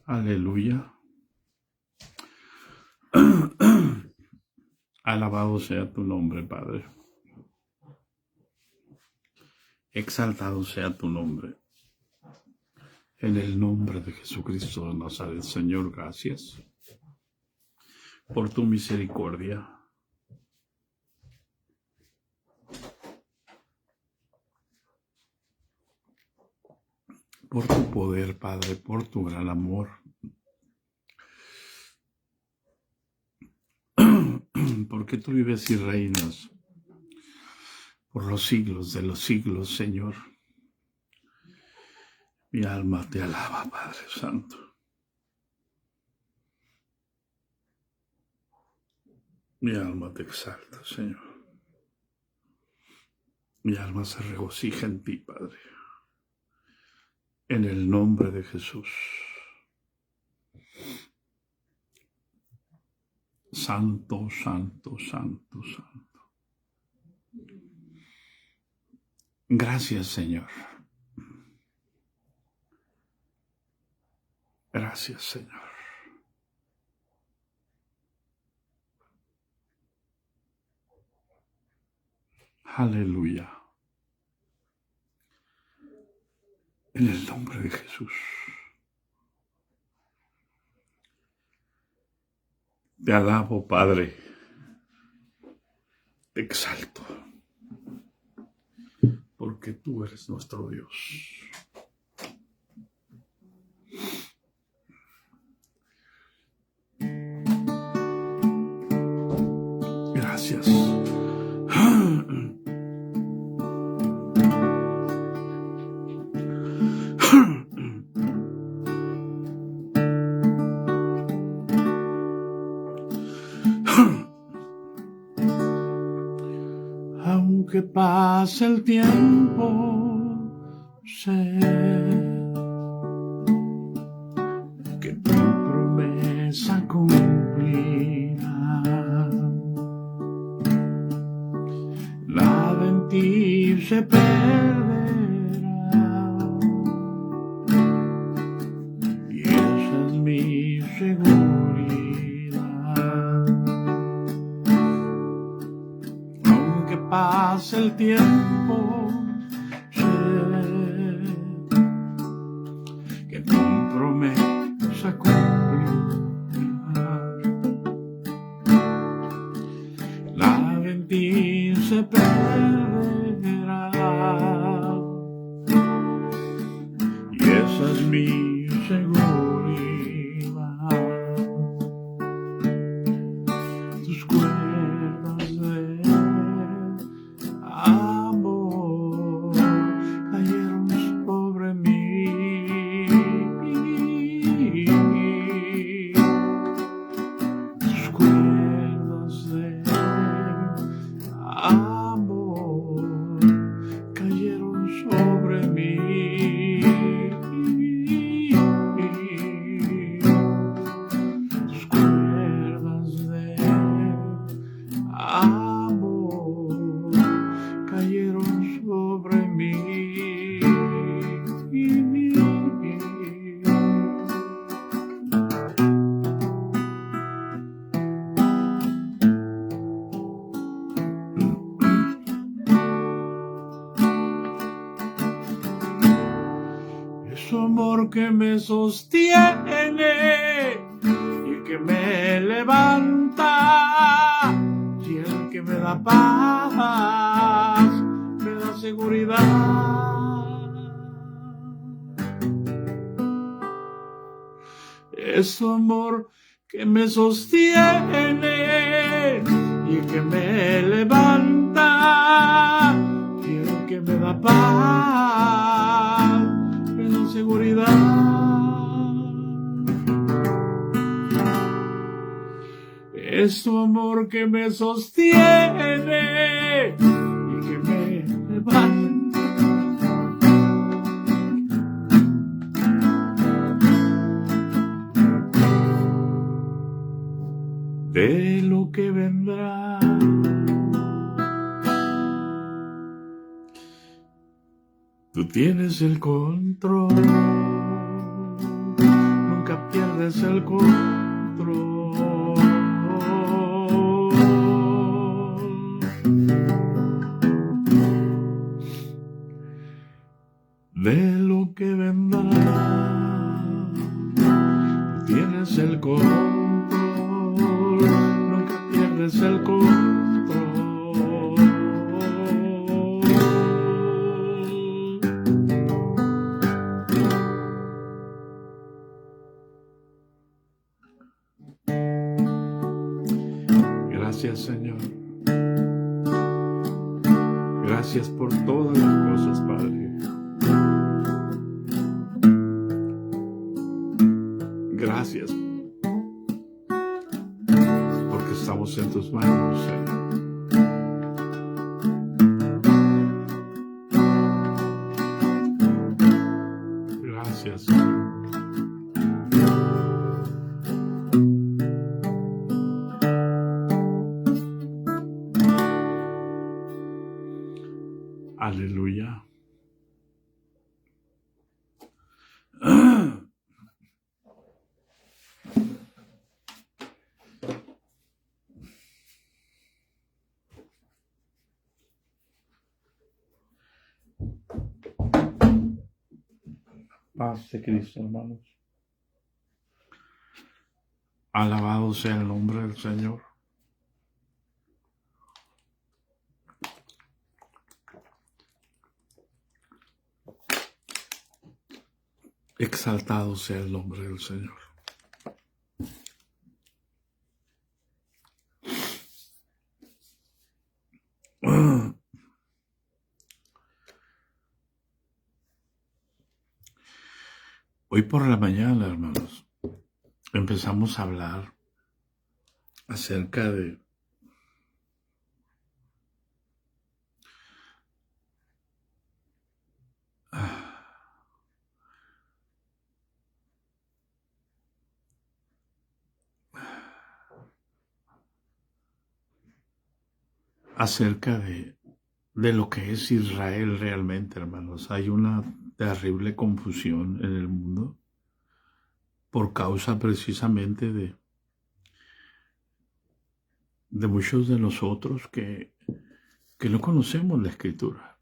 Aleluya. Alabado sea tu nombre, Padre. Exaltado sea tu nombre. En el nombre de Jesucristo de Nazaret, Señor, gracias por tu misericordia. Por tu poder, Padre, por tu gran amor. Porque tú vives y reinas por los siglos de los siglos, Señor. Mi alma te alaba, Padre Santo. Mi alma te exalta, Señor. Mi alma se regocija en ti, Padre. En el nombre de Jesús. Santo, santo, santo, santo. Gracias, Señor. Gracias, Señor. Aleluya. En el nombre de Jesús. Te alabo, Padre. Te exalto. Porque tú eres nuestro Dios. Gracias. Aunque pase el tiempo, sé que tu promesa cumplirá. Nada en ti se perderá, y esa es mi seguridad. Aunque pase el tiempo, sé que tu promesa cumplirá. Nada en ti se perderá, y esa es mi seguridad. Tus cuerdas de amor cayeron sobre mí. Tus cuerdas de amor cayeron sobre mí. Tus cuerdas de amor cayeron sobre mí. Es su amor que me sostiene y que me levanta, y el que me da paz, me da seguridad. Es su amor que me sostiene y que me levanta, y el que me da paz, me da seguridad. Es tu amor que me sostiene y que me levanta. De lo que vendrá, tú tienes el control. Nunca pierdas pierdes el control de lo que vendrá. Tú tienes el control, nunca pierdes el control. Gracias, Señor. Gracias por todas las cosas, Padre. Gracias porque estamos en tus manos, Señor. Gracias, Señor. Aleluya. Paz de Cristo, hermanos. Alabado sea el nombre del Señor. Exaltado sea el nombre del Señor. Hoy por la mañana, hermanos, empezamos a hablar acerca de lo que es Israel realmente, hermanos. Hay una terrible confusión en el mundo por causa precisamente de muchos de nosotros que no conocemos la Escritura.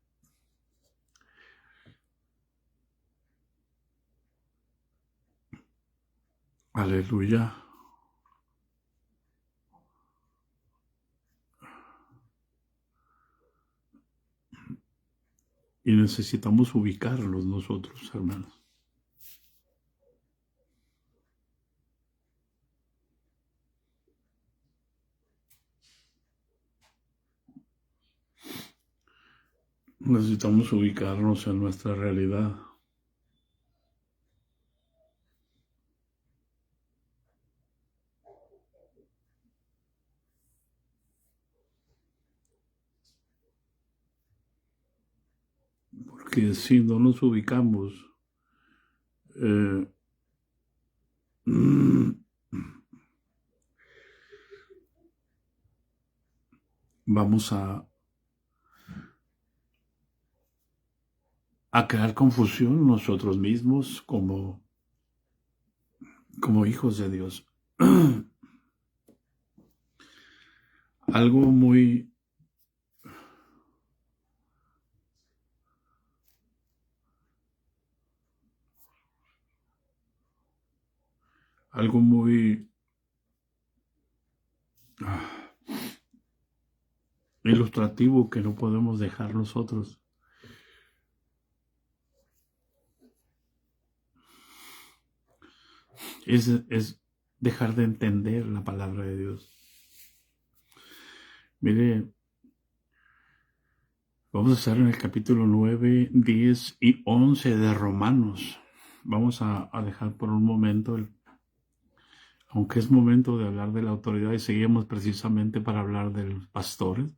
Aleluya. Y necesitamos ubicarlos nosotros, hermanos. Necesitamos ubicarnos en nuestra realidad. Porque si no nos ubicamos, vamos a crear confusión nosotros mismos como hijos de Dios. Algo muy ilustrativo que no podemos dejar nosotros. Es dejar de entender la palabra de Dios. Mire, vamos a estar en el capítulo 9, 10 y 11 de Romanos. Vamos a dejar por un momento, aunque es momento de hablar de la autoridad y seguimos precisamente para hablar de los pastores,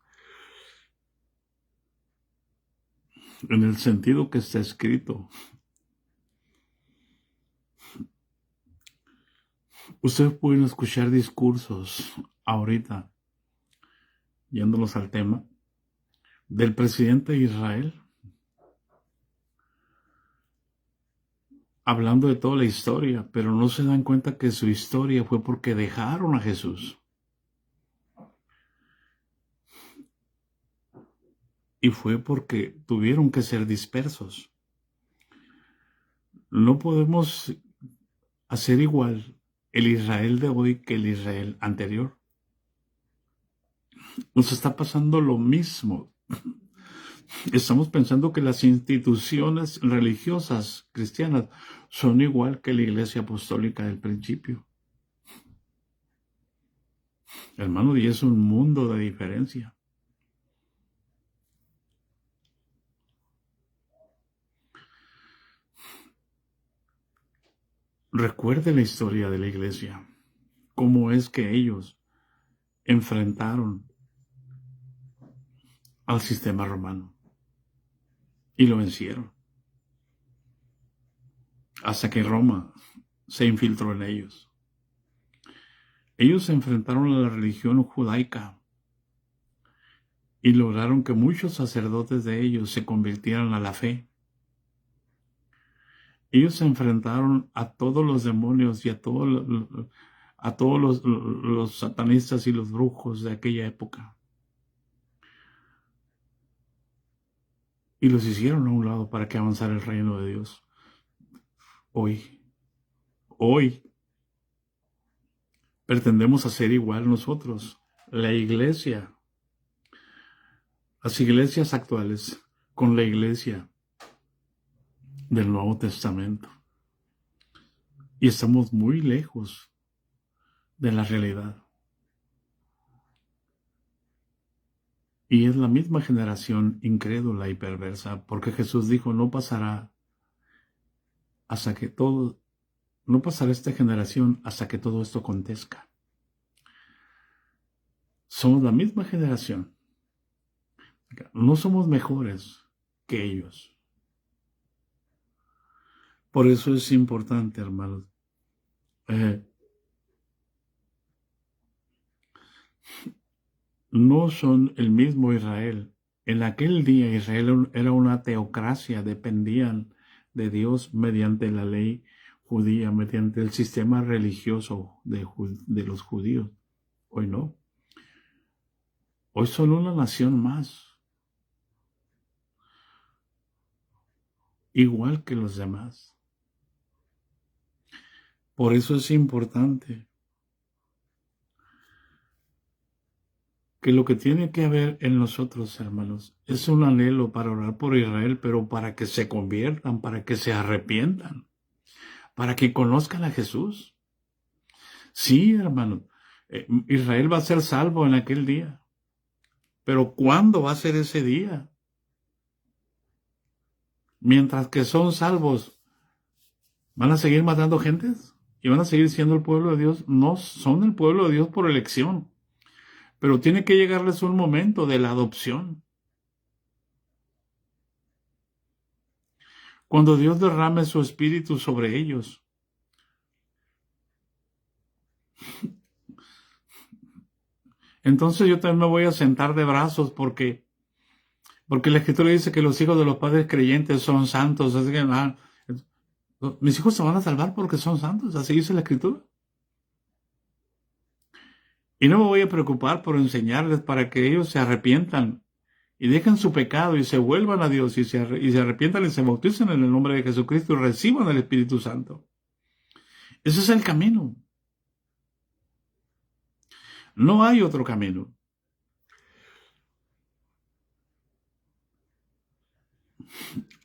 en el sentido que está escrito. Ustedes pueden escuchar discursos ahorita, yéndonos al tema, del presidente de Israel, hablando de toda la historia, pero no se dan cuenta que su historia fue porque dejaron a Jesús. Y fue porque tuvieron que ser dispersos. No podemos hacer igual el Israel de hoy que el Israel anterior. Nos está pasando lo mismo. Estamos pensando que las instituciones religiosas cristianas son igual que la Iglesia Apostólica del principio. Hermano, y es un mundo de diferencia. Recuerde la historia de la Iglesia. Cómo es que ellos enfrentaron al sistema romano y lo vencieron. Hasta que Roma se infiltró en ellos. Ellos se enfrentaron a la religión judaica y lograron que muchos sacerdotes de ellos se convirtieran a la fe. Ellos se enfrentaron a todos los demonios y a todos los satanistas y los brujos de aquella época. Y los hicieron a un lado para que avanzara el reino de Dios. Hoy, pretendemos hacer igual nosotros. La iglesia, las iglesias actuales, con la iglesia del Nuevo Testamento. Y estamos muy lejos de la realidad. Y es la misma generación incrédula y perversa, porque Jesús dijo, no pasará esta generación hasta que todo esto acontezca. Somos la misma generación. No somos mejores que ellos. Por eso es importante, hermanos, no son el mismo Israel. En aquel día Israel era una teocracia, dependían de Dios mediante la ley judía, mediante el sistema religioso de los judíos. Hoy no. Hoy son una nación más, igual que los demás. Por eso es importante que lo que tiene que haber en nosotros, hermanos, es un anhelo para orar por Israel, pero para que se conviertan, para que se arrepientan, para que conozcan a Jesús. Sí, hermano, Israel va a ser salvo en aquel día. Pero ¿cuándo va a ser ese día? Mientras que son salvos, ¿van a seguir matando gentes? ¿Y van a seguir siendo el pueblo de Dios? No son el pueblo de Dios por elección. Pero tiene que llegarles un momento de la adopción. Cuando Dios derrame su espíritu sobre ellos. Entonces yo también me voy a sentar de brazos porque la Escritura dice que los hijos de los padres creyentes son santos. Así que mis hijos se van a salvar porque son santos. Así dice la Escritura. Y no me voy a preocupar por enseñarles para que ellos se arrepientan y dejen su pecado y se vuelvan a Dios y se arrepientan y se bauticen en el nombre de Jesucristo y reciban el Espíritu Santo. Ese es el camino. No hay otro camino.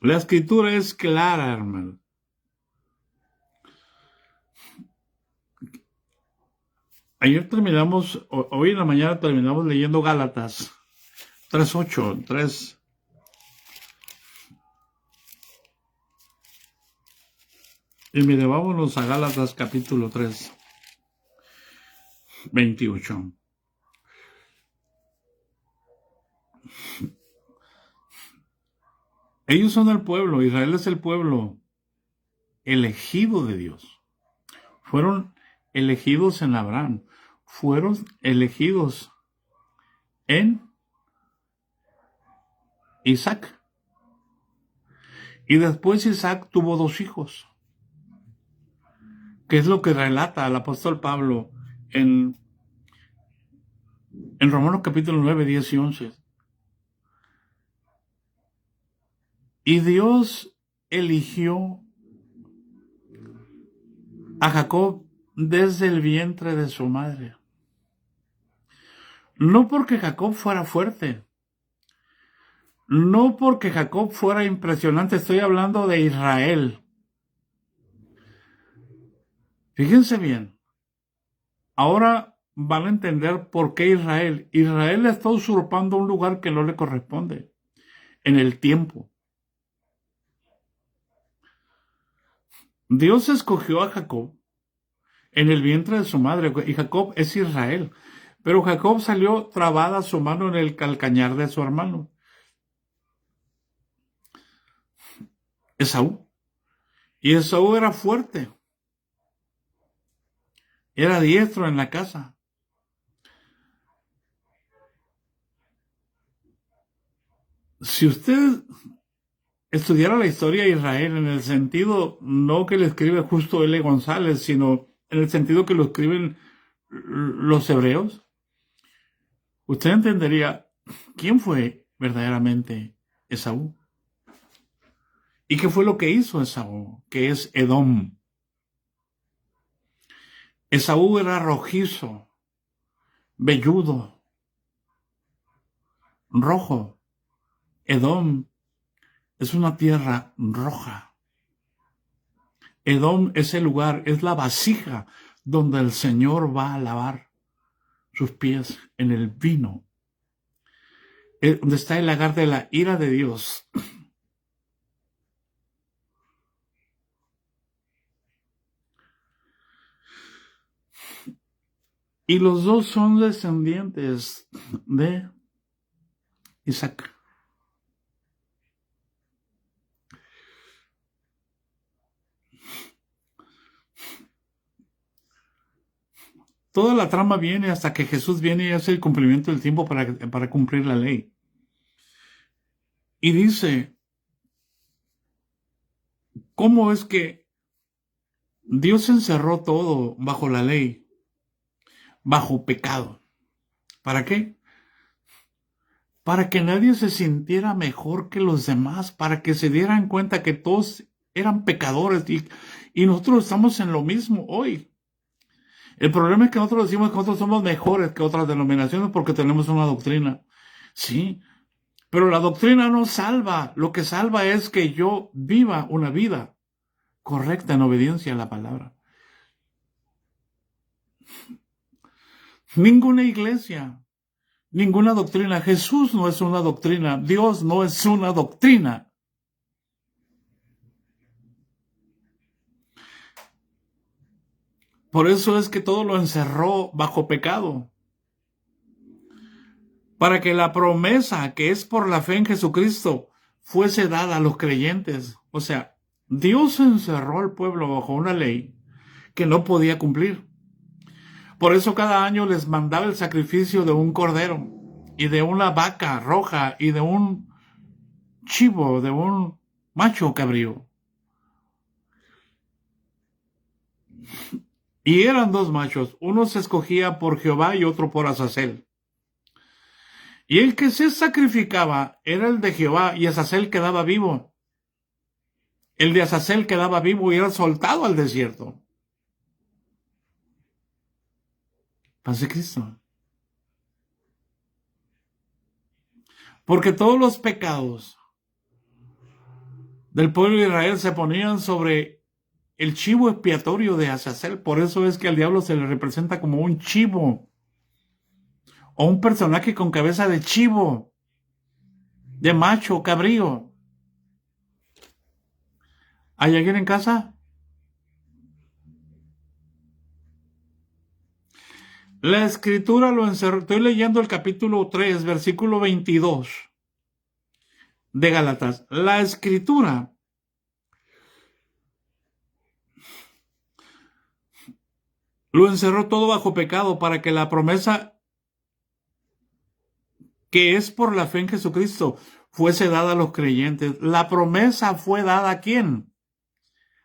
La Escritura es clara, hermano. Hoy en la mañana terminamos leyendo Gálatas 3:8. Y mire, vámonos a Gálatas capítulo 3, 28. Ellos son el pueblo, Israel es el pueblo elegido de Dios. Fueron elegidos en Abraham, fueron elegidos en Isaac. Y después Isaac tuvo 2 hijos. que es lo que relata el apóstol Pablo en Romanos capítulo 9, 10 y 11. Y Dios eligió a Jacob desde el vientre de su madre. No porque Jacob fuera fuerte, no porque Jacob fuera impresionante, estoy hablando de Israel. Fíjense bien, ahora van a entender por qué Israel. Israel está usurpando un lugar que no le corresponde en el tiempo. Dios escogió a Jacob en el vientre de su madre, y Jacob es Israel. Pero Jacob salió trabada su mano en el calcañar de su hermano, Esaú. Y Esaú era fuerte, era diestro en la casa. Si usted estudiara la historia de Israel en el sentido, no que le escribe justo L. González, sino en el sentido que lo escriben los hebreos, usted entendería quién fue verdaderamente Esaú. ¿Y qué fue lo que hizo Esaú? Que es Edom. Esaú era rojizo, velludo, rojo. Edom es una tierra roja. Edom es el lugar, es la vasija donde el Señor va a lavar sus pies en el vino, donde está el lagar de la ira de Dios. Y los dos son descendientes de Isaac. Toda la trama viene hasta que Jesús viene y hace el cumplimiento del tiempo para cumplir la ley. Y dice, ¿cómo es que Dios encerró todo bajo la ley, bajo pecado? ¿Para qué? Para que nadie se sintiera mejor que los demás, para que se dieran cuenta que todos eran pecadores y nosotros estamos en lo mismo hoy. El problema es que nosotros decimos que nosotros somos mejores que otras denominaciones porque tenemos una doctrina. Sí, pero la doctrina no salva. Lo que salva es que yo viva una vida correcta en obediencia a la palabra. Ninguna iglesia, ninguna doctrina. Jesús no es una doctrina. Dios no es una doctrina. Por eso es que todo lo encerró bajo pecado. Para que la promesa que es por la fe en Jesucristo fuese dada a los creyentes. O sea, Dios encerró al pueblo bajo una ley que no podía cumplir. Por eso cada año les mandaba el sacrificio de un cordero y de una vaca roja y de un chivo, de un macho cabrío. Y eran dos machos, uno se escogía por Jehová y otro por Azazel. Y el que se sacrificaba era el de Jehová y Azazel quedaba vivo. El de Azazel quedaba vivo y era soltado al desierto. Paz de Cristo. Porque todos los pecados del pueblo de Israel se ponían sobre el chivo expiatorio de Azazel. Por eso es que al diablo se le representa como un chivo o un personaje con cabeza de chivo, de macho, cabrío. ¿Hay alguien en casa? La escritura lo encerró. Estoy leyendo el capítulo 3, versículo 22 de Gálatas. La escritura lo encerró todo bajo pecado para que la promesa que es por la fe en Jesucristo fuese dada a los creyentes. La promesa fue dada ¿a quién?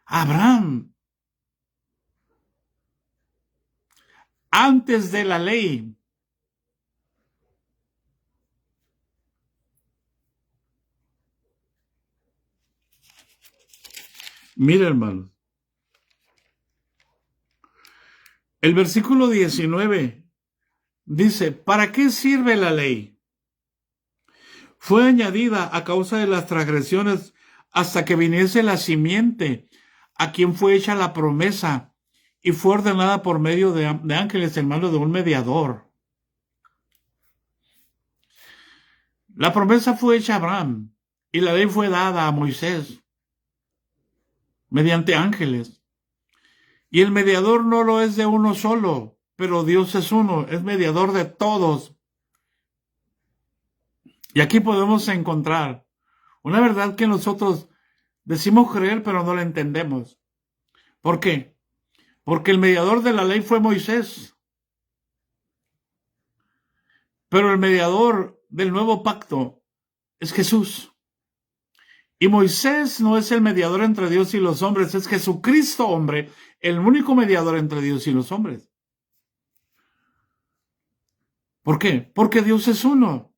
A Abraham. antes de la ley. Mira, hermano, el versículo 19 dice, ¿para qué sirve la ley? Fue añadida a causa de las transgresiones hasta que viniese la simiente, a quien fue hecha la promesa, y fue ordenada por medio de ángeles en manos de un mediador. La promesa fue hecha a Abraham, y la ley fue dada a Moisés mediante ángeles. Y el mediador no lo es de uno solo, pero Dios es uno, es mediador de todos. Y aquí podemos encontrar una verdad que nosotros decimos creer, pero no la entendemos. ¿Por qué? Porque el mediador de la ley fue Moisés. Pero el mediador del nuevo pacto es Jesús. Y Moisés no es el mediador entre Dios y los hombres, es Jesucristo, hombre, el único mediador entre Dios y los hombres. ¿Por qué? Porque Dios es uno.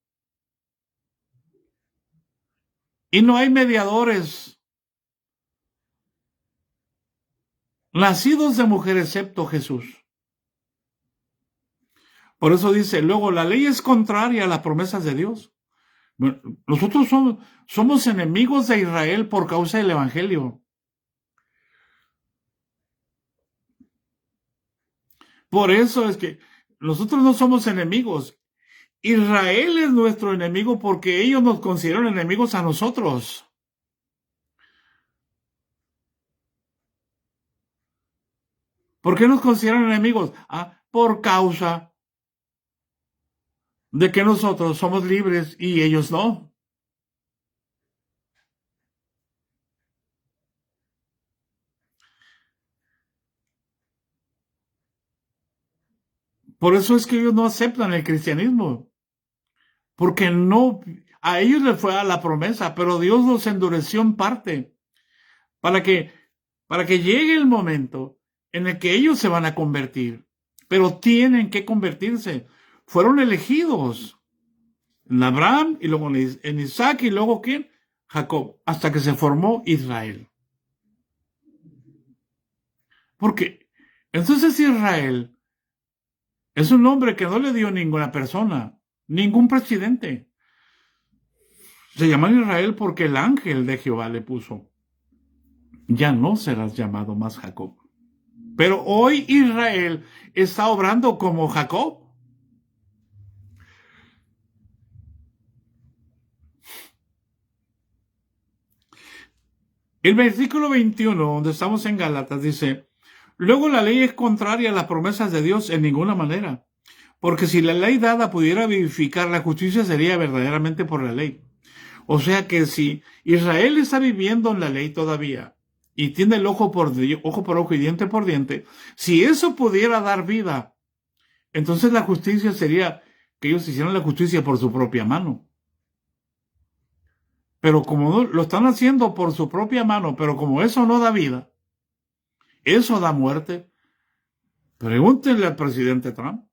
Y no hay mediadores nacidos de mujer excepto Jesús. Por eso dice, luego la ley es contraria a las promesas de Dios. Nosotros somos enemigos de Israel por causa del Evangelio. Por eso es que nosotros no somos enemigos. Israel es nuestro enemigo porque ellos nos consideran enemigos a nosotros. ¿Por qué nos consideran enemigos? Por causa de que nosotros somos libres y ellos no. Por eso es que ellos no aceptan el cristianismo. Porque a ellos les fue a la promesa, pero Dios los endureció en parte para que llegue el momento en el que ellos se van a convertir. Pero tienen que convertirse. Fueron elegidos en Abraham y luego en Isaac y luego ¿quién? Jacob, hasta que se formó Israel. Porque entonces Israel es un nombre que no le dio ninguna persona, ningún presidente. Se llama Israel porque el ángel de Jehová le puso. Ya no serás llamado más Jacob. Pero hoy Israel está obrando como Jacob. El versículo 21, donde estamos en Gálatas, dice, luego la ley es contraria a las promesas de Dios en ninguna manera, porque si la ley dada pudiera vivificar, la justicia sería verdaderamente por la ley. O sea que si Israel está viviendo en la ley todavía y tiene el ojo por ojo y diente por diente, si eso pudiera dar vida, entonces la justicia sería que ellos hicieran la justicia por su propia mano. Pero como no, lo están haciendo por su propia mano, pero como eso no da vida, eso da muerte. Pregúntenle al presidente Trump.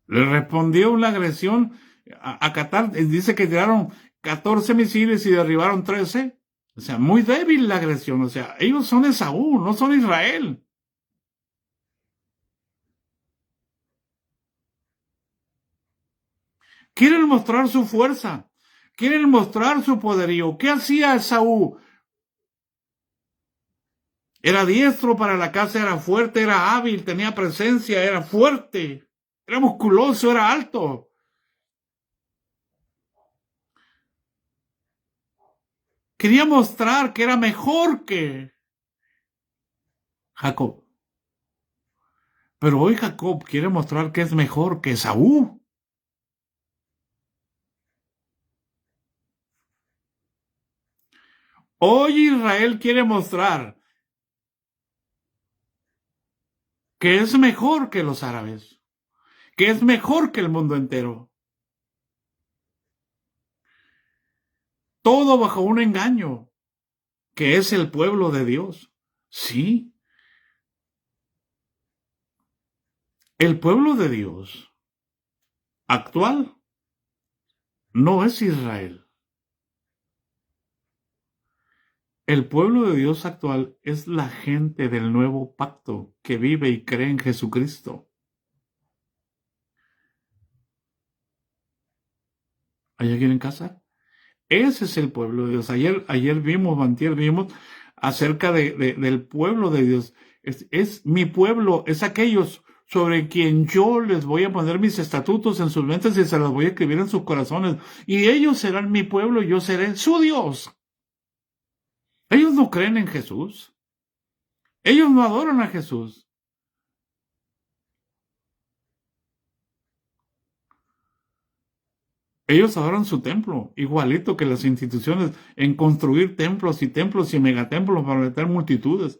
Le respondió una agresión a Qatar. Dice que tiraron 14 misiles y derribaron 13. O sea, muy débil la agresión. O sea, ellos son Esaú, no son Israel. Quieren mostrar su fuerza. Quieren mostrar su poderío. ¿Qué hacía Esaú? Era diestro para la caza, era fuerte, era hábil, tenía presencia, era fuerte, era musculoso, era alto. Quería mostrar que era mejor que Jacob. Pero hoy Jacob quiere mostrar que es mejor que Esaú. Hoy Israel quiere mostrar que es mejor que los árabes, que es mejor que el mundo entero. Todo bajo un engaño, que es el pueblo de Dios. Sí. El pueblo de Dios actual no es Israel. El pueblo de Dios actual es la gente del nuevo pacto que vive y cree en Jesucristo. ¿Hay alguien en casa? Ese es el pueblo de Dios. Ayer vimos, antier vimos acerca del pueblo de Dios. Es mi pueblo, es aquellos sobre quien yo les voy a poner mis estatutos en sus mentes y se los voy a escribir en sus corazones. Y ellos serán mi pueblo y yo seré su Dios. Ellos no creen en Jesús. Ellos no adoran a Jesús. Ellos adoran su templo, igualito que las instituciones, en construir templos y megatemplos para meter multitudes.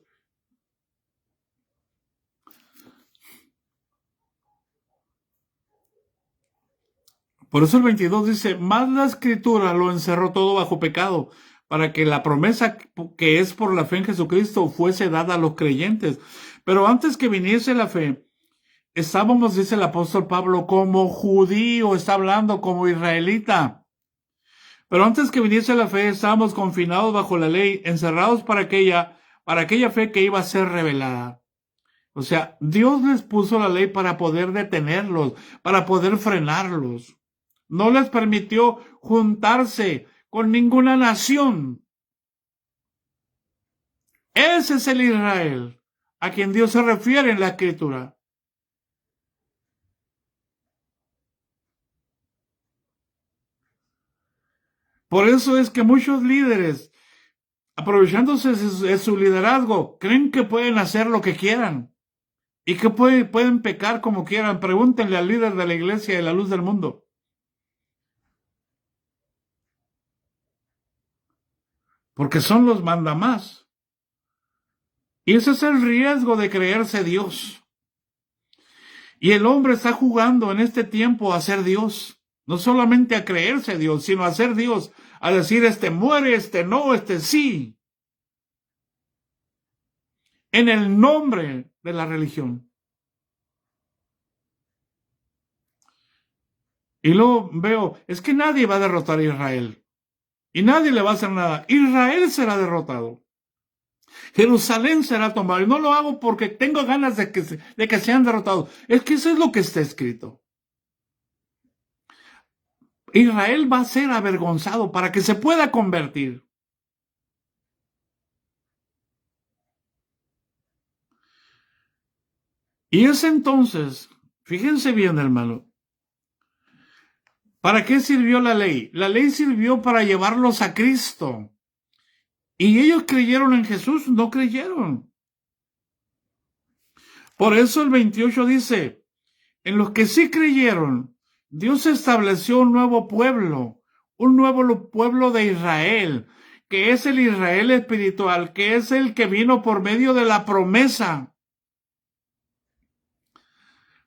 Por eso el 22 dice, más la escritura lo encerró todo bajo pecado, para que la promesa que es por la fe en Jesucristo fuese dada a los creyentes. Pero antes que viniese la fe, estábamos, dice el apóstol Pablo, como judío, está hablando como israelita. Pero antes que viniese la fe, estábamos confinados bajo la ley, encerrados para aquella fe que iba a ser revelada. O sea, Dios les puso la ley para poder detenerlos, para poder frenarlos. No les permitió juntarse con ninguna nación. Ese es el Israel a quien Dios se refiere en la Escritura. Por eso es que muchos líderes, aprovechándose de su liderazgo, creen que pueden hacer lo que quieran y que pueden pecar como quieran. Pregúntenle al líder de la iglesia de la luz del mundo. Porque son los mandamás. Y ese es el riesgo de creerse Dios. Y el hombre está jugando en este tiempo a ser Dios. No solamente a creerse Dios, sino a ser Dios. A decir, este muere, este no, este sí. En el nombre de la religión. Y luego veo, es que nadie va a derrotar a Israel. Y nadie le va a hacer nada. Israel será derrotado. Jerusalén será tomado. Y no lo hago porque tengo ganas de que sean derrotados. Es que eso es lo que está escrito. Israel va a ser avergonzado para que se pueda convertir. Y es entonces, fíjense bien, hermano, ¿para qué sirvió la ley? La ley sirvió para llevarlos a Cristo. Y ellos creyeron en Jesús, no creyeron. Por eso el 28 dice, en los que sí creyeron, Dios estableció un nuevo pueblo de Israel, que es el Israel espiritual, que es el que vino por medio de la promesa,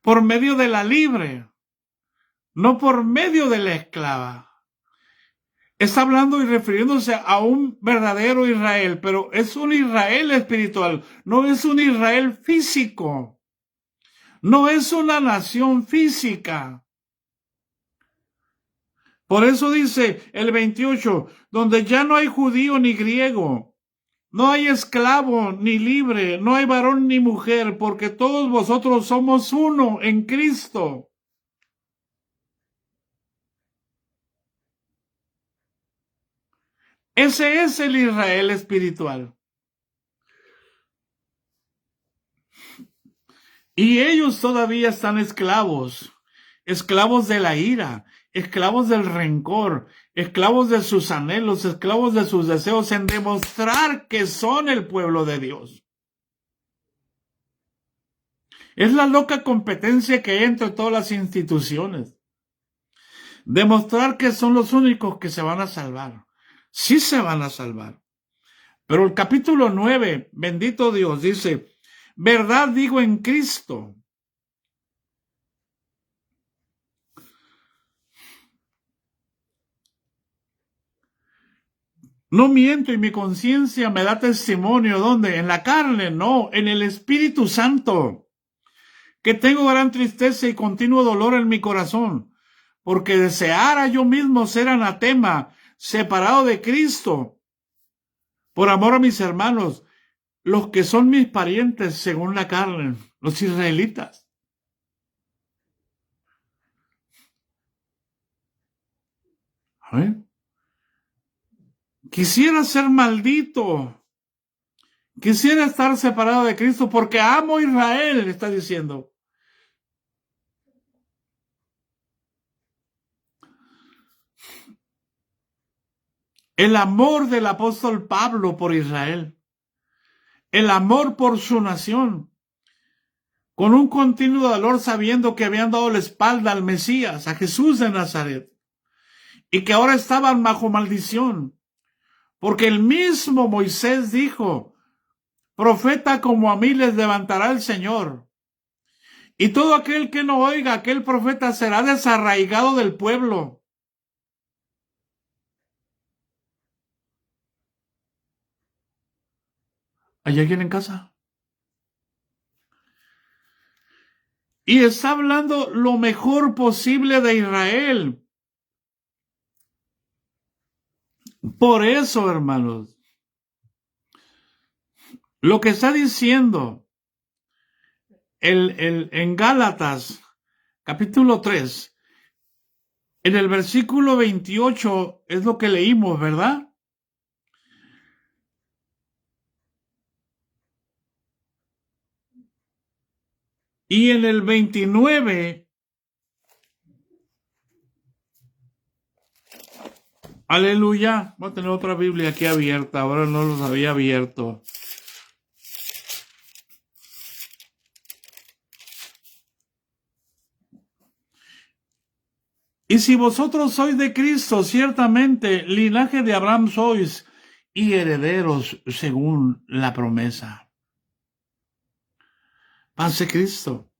por medio de la libre, no por medio de la esclava. Está hablando y refiriéndose a un verdadero Israel, pero es un Israel espiritual, no es un Israel físico, no es una nación física. Por eso dice el 28, donde ya no hay judío ni griego, no hay esclavo ni libre, no hay varón ni mujer, porque todos vosotros somos uno en Cristo. Ese es el Israel espiritual. Y ellos todavía están esclavos, esclavos de la ira, esclavos del rencor, esclavos de sus anhelos, esclavos de sus deseos en demostrar que son el pueblo de Dios. Es la loca competencia que hay entre todas las instituciones. Demostrar que son los únicos que se van a salvar. Sí se van a salvar. Pero el capítulo 9, bendito Dios, dice, verdad digo en Cristo. No miento y mi conciencia me da testimonio. ¿Dónde? En la carne, no, en el Espíritu Santo. que tengo gran tristeza y continuo dolor en mi corazón, porque deseara yo mismo ser anatema, separado de Cristo, por amor a mis hermanos, los que son mis parientes según la carne, los israelitas. A ver. Quisiera ser maldito. Quisiera estar separado de Cristo porque amo a Israel, está diciendo. El amor del apóstol Pablo por Israel. El amor por su nación. Con un continuo dolor sabiendo que habían dado la espalda al Mesías, a Jesús de Nazaret. Y que ahora estaban bajo maldición. Porque el mismo Moisés dijo, profeta como a mí les levantará el Señor. Y todo aquel que no oiga a aquel profeta será desarraigado del pueblo. ¿Hay alguien en casa? Y está hablando lo mejor posible de Israel. Por eso, hermanos, lo que está diciendo en Gálatas, capítulo 3, en el versículo 28 es lo que leímos, ¿verdad? Y en el 29, aleluya, voy a tener otra Biblia aquí abierta, ahora no los había abierto. Y si vosotros sois de Cristo, ciertamente linaje de Abraham sois y herederos según la promesa. Paz de Cristo.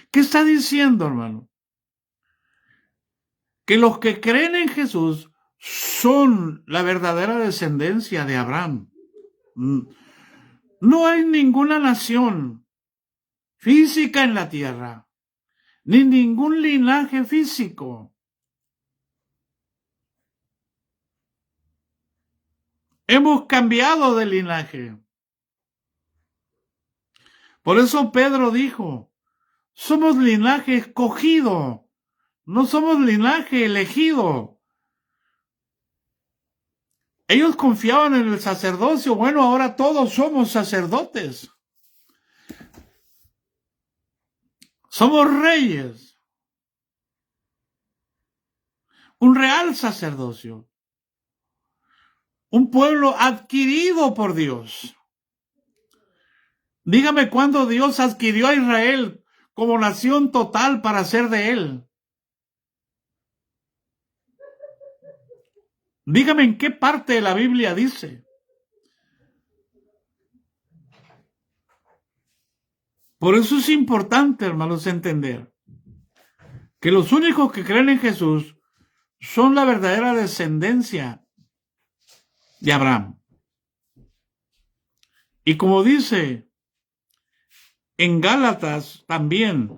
¿Qué está diciendo, hermano? Que los que creen en Jesús son la verdadera descendencia de Abraham. No hay ninguna nación física en la tierra, ni ningún linaje físico. Hemos cambiado de linaje. Por eso Pedro dijo, somos linaje escogido, no somos linaje elegido. Ellos confiaban en el sacerdocio. Bueno, ahora todos somos sacerdotes. Somos reyes. Un real sacerdocio. Un pueblo adquirido por Dios. Dígame cuándo Dios adquirió a Israel como nación total para ser de él. Dígame en qué parte de la Biblia dice. Por eso es importante, hermanos, entender que los únicos que creen en Jesús son la verdadera descendencia de Abraham. Y como dice en Gálatas también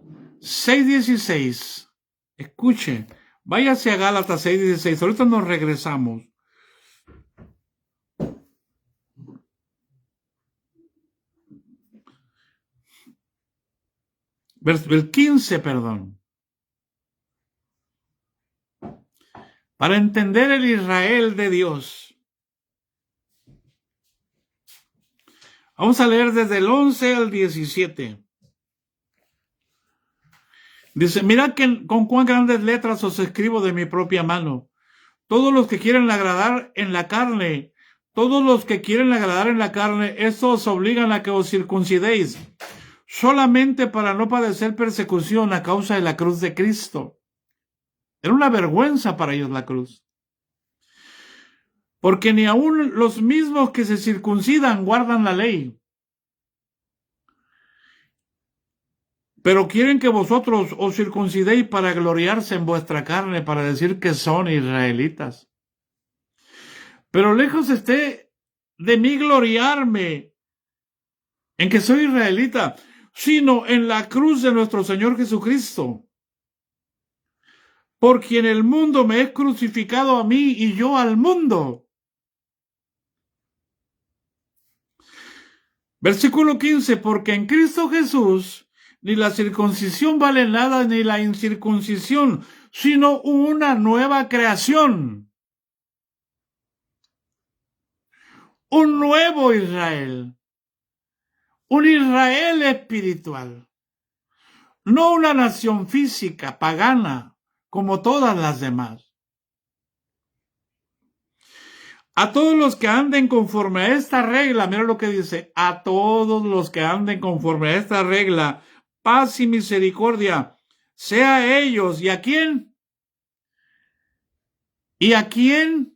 6:16, escuche, váyase a Gálatas 6:16, ahorita nos regresamos. El 15, perdón. Para entender el Israel de Dios. Vamos a leer desde el 11 al 17. Dice, mirad con cuán grandes letras os escribo de mi propia mano. Todos los que quieren agradar en la carne, estos os obligan a que os circuncidéis, solamente para no padecer persecución a causa de la cruz de Cristo. Era una vergüenza para ellos la cruz. Porque ni aun los mismos que se circuncidan guardan la ley. Pero quieren que vosotros os circuncidéis para gloriarse en vuestra carne, para decir que son israelitas. Pero lejos esté de mí gloriarme en que soy israelita. sino en la cruz de nuestro Señor Jesucristo, por quien el mundo me es crucificado a mí y yo al mundo. Versículo 15, porque en Cristo Jesús ni la circuncisión vale nada ni la incircuncisión, sino una nueva creación. Un nuevo Israel. Un Israel espiritual. No una nación física, pagana, como todas las demás. A todos los que anden conforme a esta regla, mira lo que dice, a todos los que anden conforme a esta regla, paz y misericordia, sea a ellos, ¿y a quién? ¿Y a quién?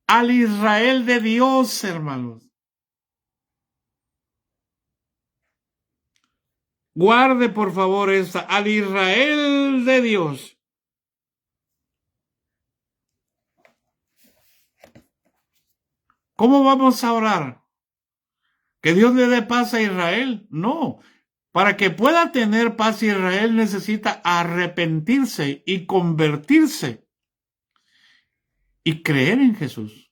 Al Israel de Dios, hermanos. Guarde por favor esta, al Israel de Dios. ¿Cómo vamos a orar? ¿Que Dios le dé paz a Israel? No. Para que pueda tener paz Israel necesita arrepentirse y convertirse y creer en Jesús.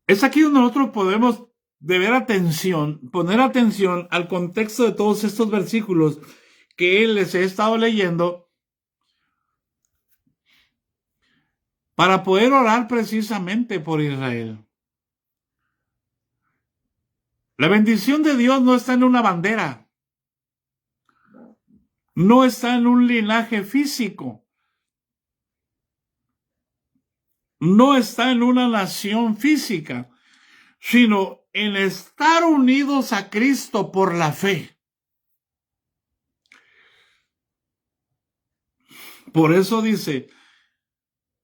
Es aquí donde nosotros podemos poner atención al contexto de todos estos versículos que les he estado leyendo para poder orar precisamente por Israel. La bendición de Dios no está en una bandera, no está en un linaje físico, no está en una nación física, sino en estar unidos a Cristo por la fe. Por eso dice,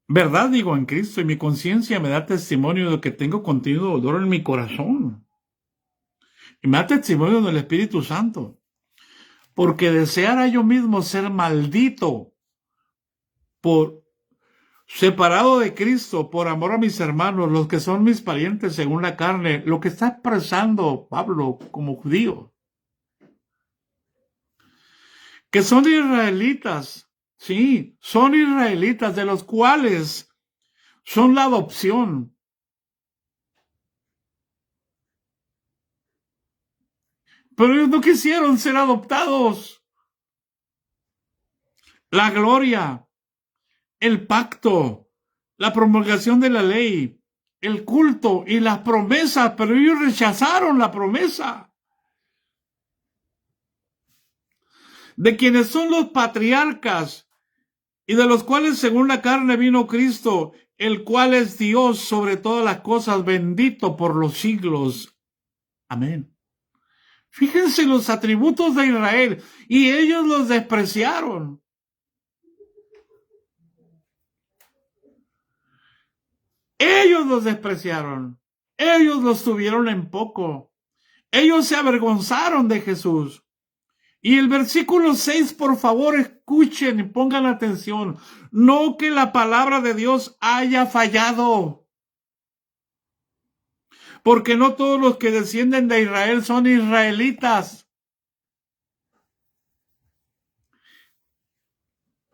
verdad digo en Cristo, y mi conciencia me da testimonio de que tengo continuo dolor en mi corazón. Y me da testimonio del Espíritu Santo. Porque deseara yo mismo ser maldito separado de Cristo por amor a mis hermanos, los que son mis parientes según la carne, lo que está expresando Pablo como judío. Que son israelitas, sí, son israelitas, de los cuales son la adopción. Pero ellos no quisieron ser adoptados. La gloria, el pacto, la promulgación de la ley, el culto y las promesas, pero ellos rechazaron la promesa. De quienes son los patriarcas y de los cuales según la carne vino Cristo, el cual es Dios sobre todas las cosas, bendito por los siglos. Amén. Fíjense los atributos de Israel y ellos los despreciaron. Ellos los despreciaron. Ellos los tuvieron en poco. Ellos se avergonzaron de Jesús. Y el versículo 6, por favor, escuchen y pongan atención. No que la palabra de Dios haya fallado. Porque no todos los que descienden de Israel son israelitas.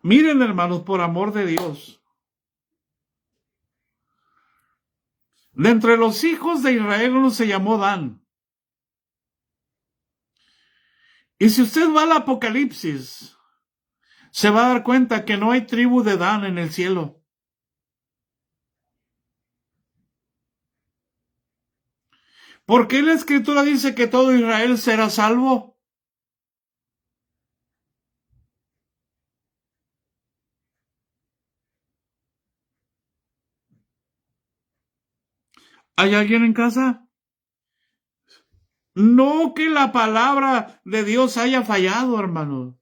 Miren, hermanos, por amor de Dios. De entre los hijos de Israel uno se llamó Dan. Y si usted va al Apocalipsis, se va a dar cuenta que no hay tribu de Dan en el cielo. ¿Por qué la Escritura dice que todo Israel será salvo? ¿Hay alguien en casa? No que la palabra de Dios haya fallado, hermanos.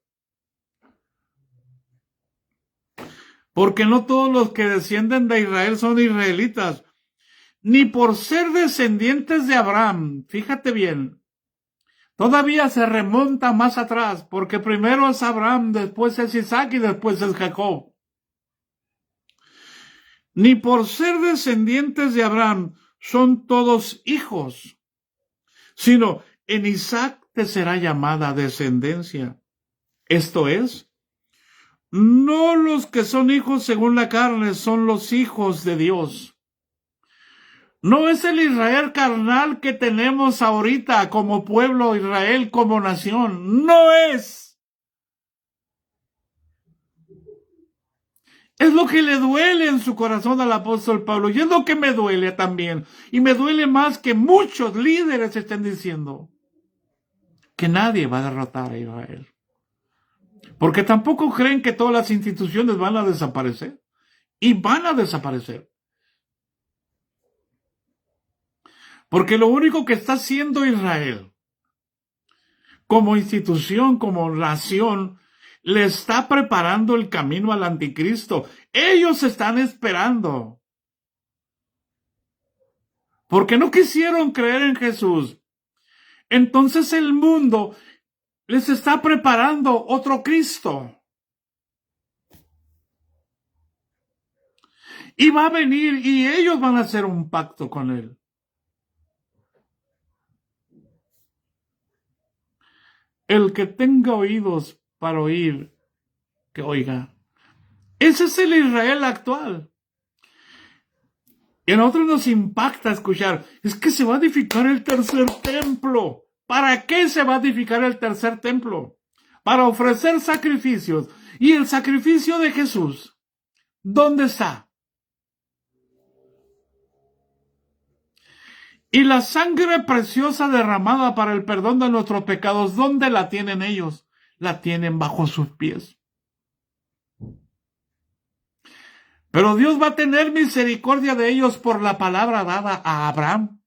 Porque no todos los que descienden de Israel son israelitas. Ni por ser descendientes de Abraham. Fíjate bien. Todavía se remonta más atrás. Porque primero es Abraham, después es Isaac y después es Jacob. ni por ser descendientes de Abraham son todos hijos, sino en Isaac te será llamada descendencia. Esto es, no los que son hijos según la carne son los hijos de Dios. No es el Israel carnal que tenemos ahorita como pueblo, Israel como nación. No es. Es lo que le duele en su corazón al apóstol Pablo. Y es lo que me duele también. Y me duele más que muchos líderes estén diciendo que nadie va a derrotar a Israel. Porque tampoco creen que todas las instituciones van a desaparecer. Y van a desaparecer. Porque lo único que está haciendo Israel, como institución, como nación, le está preparando el camino al anticristo. Ellos están esperando. Porque no quisieron creer en Jesús. Entonces el mundo les está preparando otro Cristo. Y va a venir y ellos van a hacer un pacto con él. El que tenga oídos para oír, que oiga. Ese es el Israel actual. Y a nosotros nos impacta escuchar, es que se va a edificar el tercer templo. ¿Para qué se va a edificar el tercer templo? Para ofrecer sacrificios. ¿Y el sacrificio de Jesús? ¿Dónde está? Y la sangre preciosa derramada para el perdón de nuestros pecados, ¿dónde la tienen ellos? La tienen bajo sus pies. Pero Dios va a tener misericordia de ellos por la palabra dada a Abraham.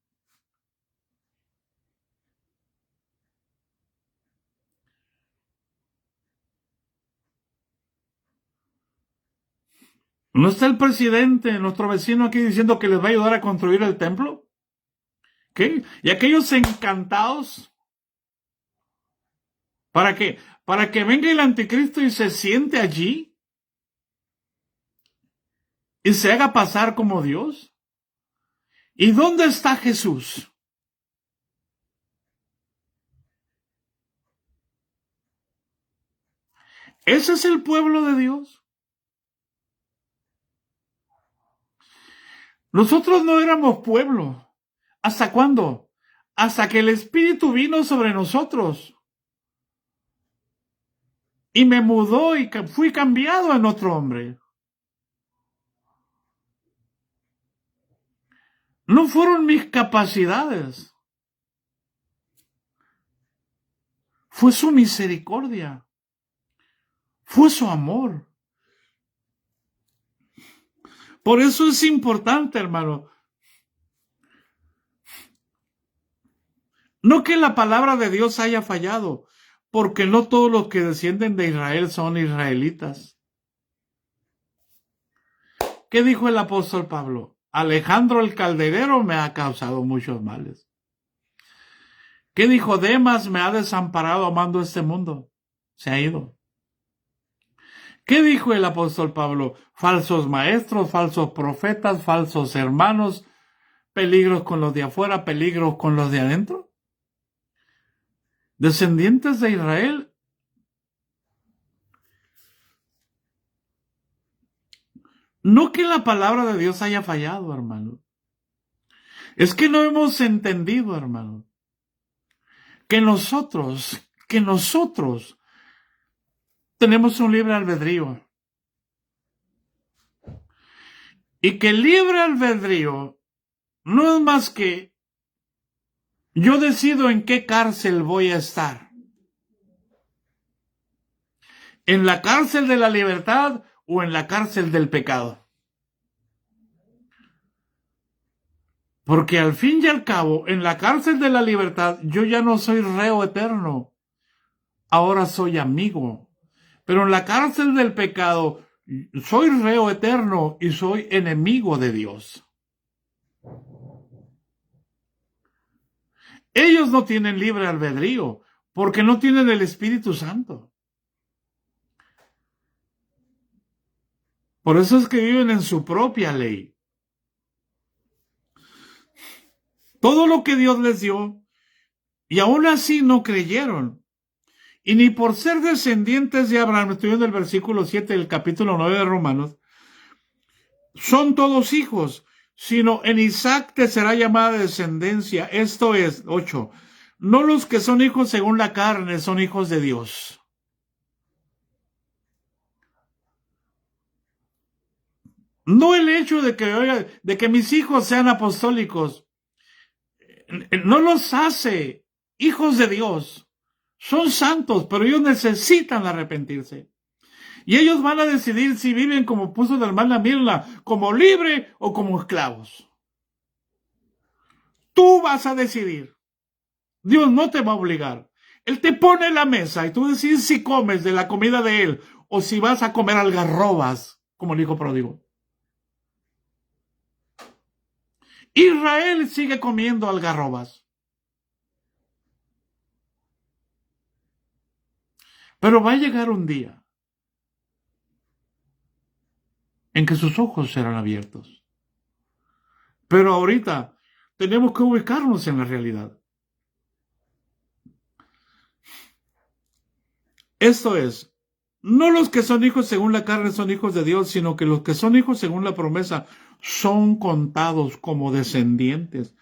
¿No está el presidente, nuestro vecino aquí, diciendo que les va a ayudar a construir el templo? ¿Qué? Y aquellos encantados, ¿para qué? Para que venga el anticristo y se siente allí y se haga pasar como Dios. ¿Y dónde está Jesús? ¿Ese es el pueblo de Dios? Nosotros no éramos pueblo. ¿Hasta cuándo? Hasta que el Espíritu vino sobre nosotros. Y me mudó y fui cambiado en otro hombre. No fueron mis capacidades. Fue su misericordia. Fue su amor. Por eso es importante, hermano. No que la palabra de Dios haya fallado, porque no todos los que descienden de Israel son israelitas. ¿Qué dijo el apóstol Pablo? Alejandro el calderero me ha causado muchos males. ¿Qué dijo? Demas me ha desamparado amando este mundo. Se ha ido. ¿Qué dijo el apóstol Pablo? Falsos maestros, falsos profetas, falsos hermanos, peligros con los de afuera, peligros con los de adentro. Descendientes de Israel. No que la palabra de Dios haya fallado, hermano. Es que no hemos entendido, hermano, que nosotros tenemos un libre albedrío. Y que el libre albedrío no es más que yo decido en qué cárcel voy a estar. ¿En la cárcel de la libertad o en la cárcel del pecado? Porque al fin y al cabo, en la cárcel de la libertad, yo ya no soy reo eterno. Ahora soy amigo. Pero en la cárcel del pecado, soy reo eterno y soy enemigo de Dios. Ellos no tienen libre albedrío porque no tienen el Espíritu Santo. Por eso es que viven en su propia ley. Todo lo que Dios les dio, y aún así no creyeron. Y ni por ser descendientes de Abraham, estoy en el versículo 7 del capítulo 9 de Romanos, son todos hijos, sino en Isaac te será llamada descendencia. Esto es, 8, no los que son hijos según la carne, son hijos de Dios. No el hecho de que mis hijos sean apostólicos, no los hace hijos de Dios. Son santos, pero ellos necesitan arrepentirse. Y ellos van a decidir si viven como puso la hermana Mirna, como libre o como esclavos. Tú vas a decidir. Dios no te va a obligar. Él te pone en la mesa y tú decides si comes de la comida de Él o si vas a comer algarrobas, como el hijo pródigo. Israel sigue comiendo algarrobas. Pero va a llegar un día en que sus ojos serán abiertos. Pero ahorita tenemos que ubicarnos en la realidad. Esto es, no los que son hijos según la carne son hijos de Dios, sino que los que son hijos según la promesa son contados como descendientes.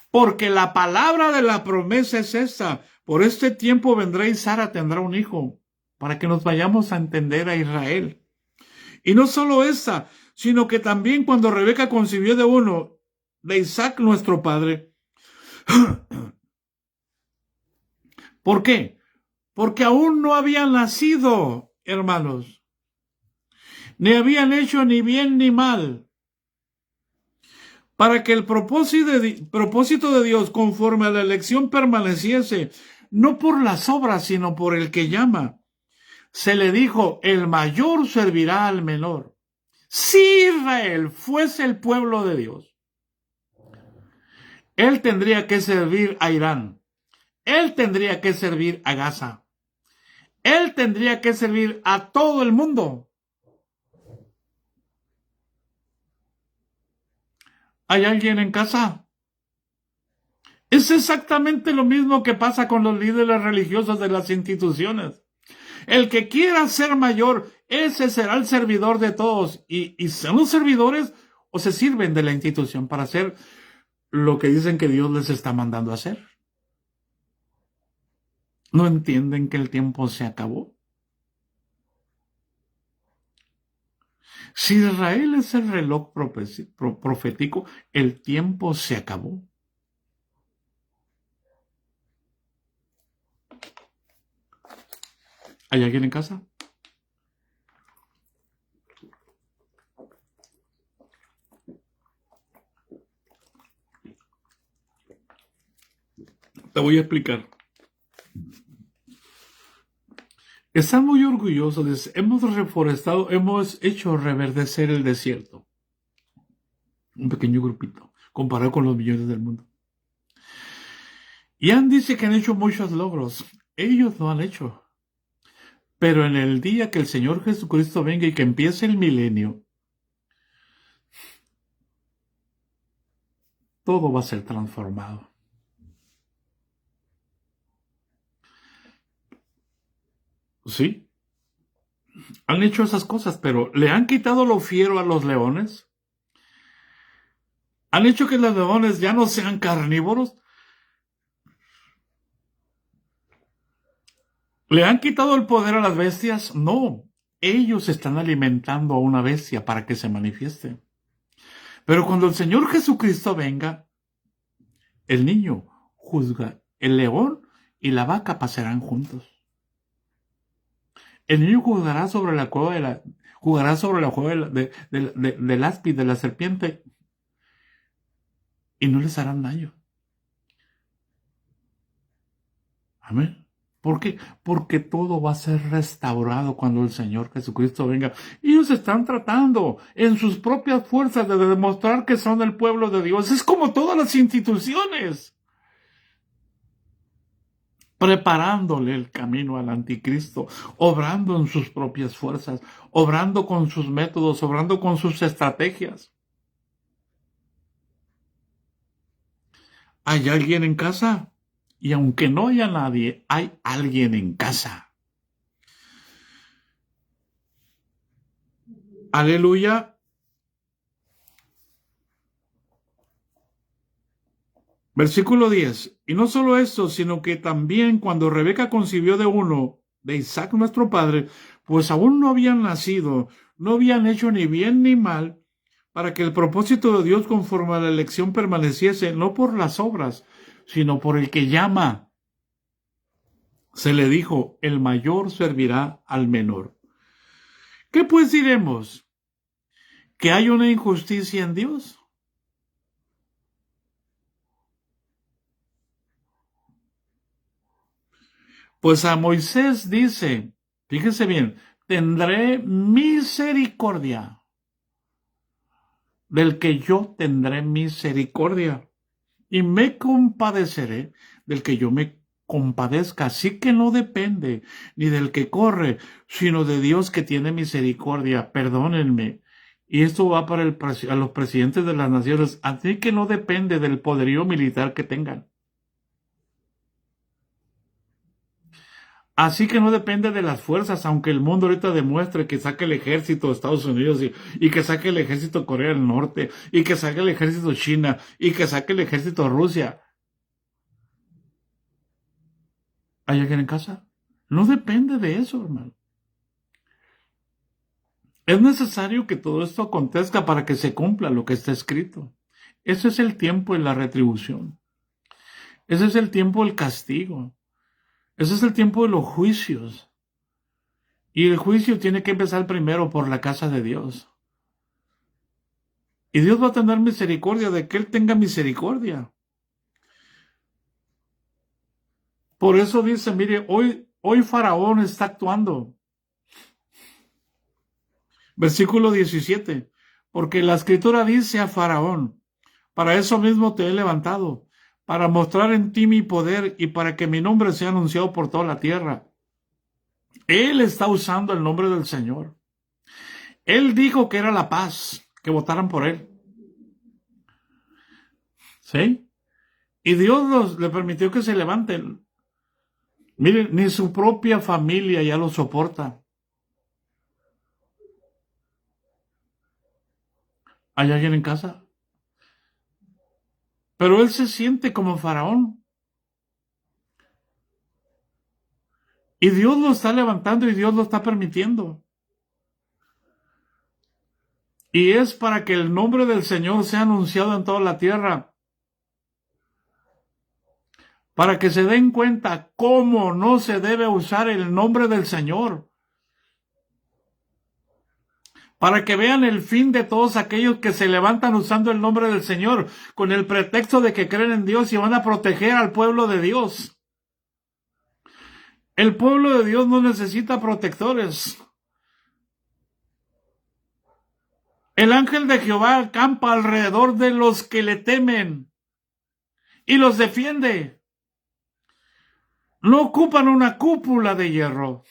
Porque la palabra de la promesa es esta: por este tiempo vendrá y Sara tendrá un hijo, para que nos vayamos a entender a Israel. Y no solo esta, sino que también cuando Rebeca concibió de uno, de Isaac nuestro padre. ¿Por qué? Porque aún no habían nacido, hermanos, ni habían hecho ni bien ni mal, para que el propósito de Dios conforme a la elección permaneciese, no por las obras, sino por el que llama. Se le dijo, el mayor servirá al menor. Si Israel fuese el pueblo de Dios, él tendría que servir a Irán, él tendría que servir a Gaza, él tendría que servir a todo el mundo. ¿Hay alguien en casa? Es exactamente lo mismo que pasa con los líderes religiosos de las instituciones. El que quiera ser mayor, ese será el servidor de todos. ¿Y son los servidores o se sirven de la institución para hacer lo que dicen que Dios les está mandando a hacer? ¿No entienden que el tiempo se acabó? Si Israel es el reloj profético, el tiempo se acabó. ¿Hay alguien en casa? Te voy a explicar. Están muy orgullosos. Hemos reforestado, hemos hecho reverdecer el desierto. Un pequeño grupito, comparado con los millones del mundo. Y dice que han hecho muchos logros. Ellos lo han hecho. Pero en el día que el Señor Jesucristo venga y que empiece el milenio, todo va a ser transformado. Sí, han hecho esas cosas, pero ¿le han quitado lo fiero a los leones? ¿Han hecho que los leones ya no sean carnívoros? ¿Le han quitado el poder a las bestias? No, ellos están alimentando a una bestia para que se manifieste. Pero cuando el Señor Jesucristo venga, el niño juzga, el león y la vaca pasarán juntos. El niño jugará sobre la cueva del áspid, de la serpiente, y no les harán daño. Amén. ¿Por qué? Porque todo va a ser restaurado cuando el Señor Jesucristo venga. Ellos están tratando en sus propias fuerzas de demostrar que son el pueblo de Dios. Es como todas las instituciones. preparándole el camino al anticristo, obrando en sus propias fuerzas, obrando con sus métodos, obrando con sus estrategias. ¿Hay alguien en casa? Y aunque no haya nadie, hay alguien en casa. Aleluya. Versículo 10. Y no solo esto, sino que también cuando Rebeca concibió de uno, de Isaac nuestro padre, pues aún no habían nacido, no habían hecho ni bien ni mal, para que el propósito de Dios conforme a la elección permaneciese, no por las obras, sino por el que llama. Se le dijo, el mayor servirá al menor. ¿Qué pues diremos? ¿Que hay una injusticia en Dios? Pues a Moisés dice, fíjese bien, tendré misericordia del que yo tendré misericordia y me compadeceré del que yo me compadezca. Así que no depende ni del que corre, sino de Dios que tiene misericordia. Perdónenme. Y esto va para a los presidentes de las naciones. Así que no depende del poderío militar que tengan. Así que no depende de las fuerzas, aunque el mundo ahorita demuestre que saque el ejército de Estados Unidos y que saque el ejército de Corea del Norte y que saque el ejército de China y que saque el ejército de Rusia. ¿Hay alguien en casa? No depende de eso, hermano. Es necesario que todo esto acontezca para que se cumpla lo que está escrito. Ese es el tiempo de la retribución. Ese es el tiempo del castigo. Ese es el tiempo de los juicios. Y el juicio tiene que empezar primero por la casa de Dios. Y Dios va a tener misericordia de que Él tenga misericordia. Por eso dice, mire, hoy Faraón está actuando. Versículo 17. Porque la escritura dice a Faraón, para eso mismo te he levantado, para mostrar en ti mi poder y para que mi nombre sea anunciado por toda la tierra. Él está usando el nombre del Señor. Él dijo que era la paz, que votaran por él. ¿Sí? Y Dios le permitió que se levanten. Miren, ni su propia familia ya lo soporta. ¿Hay alguien en casa? Pero él se siente como Faraón. Y Dios lo está levantando y Dios lo está permitiendo. Y es para que el nombre del Señor sea anunciado en toda la tierra. Para que se den cuenta cómo no se debe usar el nombre del Señor. Para que vean el fin de todos aquellos que se levantan usando el nombre del Señor con el pretexto de que creen en Dios y van a proteger al pueblo de Dios. El pueblo de Dios no necesita protectores. El ángel de Jehová acampa alrededor de los que le temen y los defiende. No ocupan una cúpula de hierro,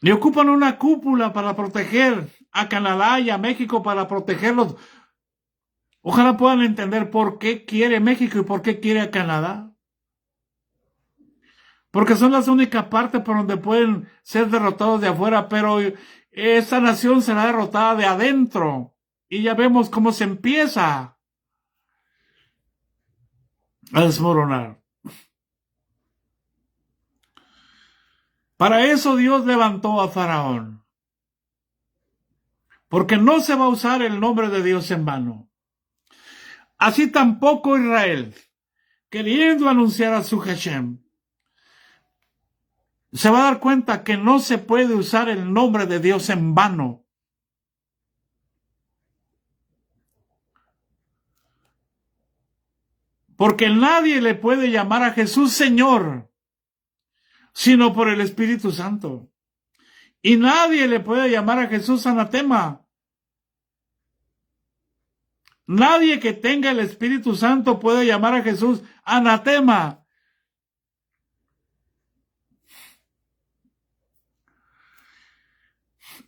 ni ocupan una cúpula para proteger a Canadá y a México, para protegerlos. Ojalá puedan entender por qué quiere México y por qué quiere a Canadá. Porque son las únicas partes por donde pueden ser derrotados de afuera, pero esta nación será derrotada de adentro. Y ya vemos cómo se empieza a desmoronar. Para eso Dios levantó a Faraón. Porque no se va a usar el nombre de Dios en vano. Así tampoco Israel, queriendo anunciar a su Hashem, se va a dar cuenta que no se puede usar el nombre de Dios en vano. Porque nadie le puede llamar a Jesús Señor, sino por el Espíritu Santo. Y nadie le puede llamar a Jesús anatema. Nadie que tenga el Espíritu Santo puede llamar a Jesús anatema,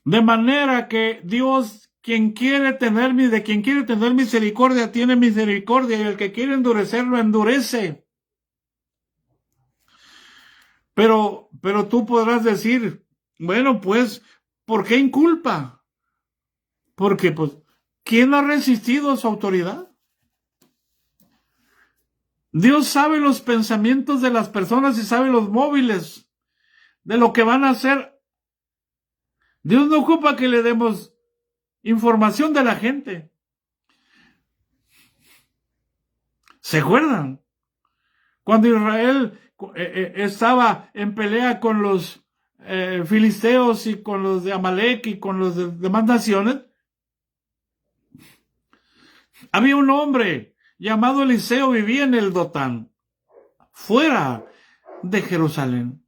De manera que Dios, de quien quiere tener misericordia, tiene misericordia, y el que quiere endurecerlo, endurece. Pero tú podrás decir, bueno, pues, ¿por qué inculpa? Porque, pues, ¿quién ha resistido a su autoridad? Dios sabe los pensamientos de las personas y sabe los móviles de lo que van a hacer. Dios no ocupa que le demos información de la gente. ¿Se acuerdan? Cuando Israel estaba en pelea con los filisteos y con los de Amalek y con los de demás naciones, había un hombre llamado Eliseo, vivía en el Dotán, fuera de Jerusalén.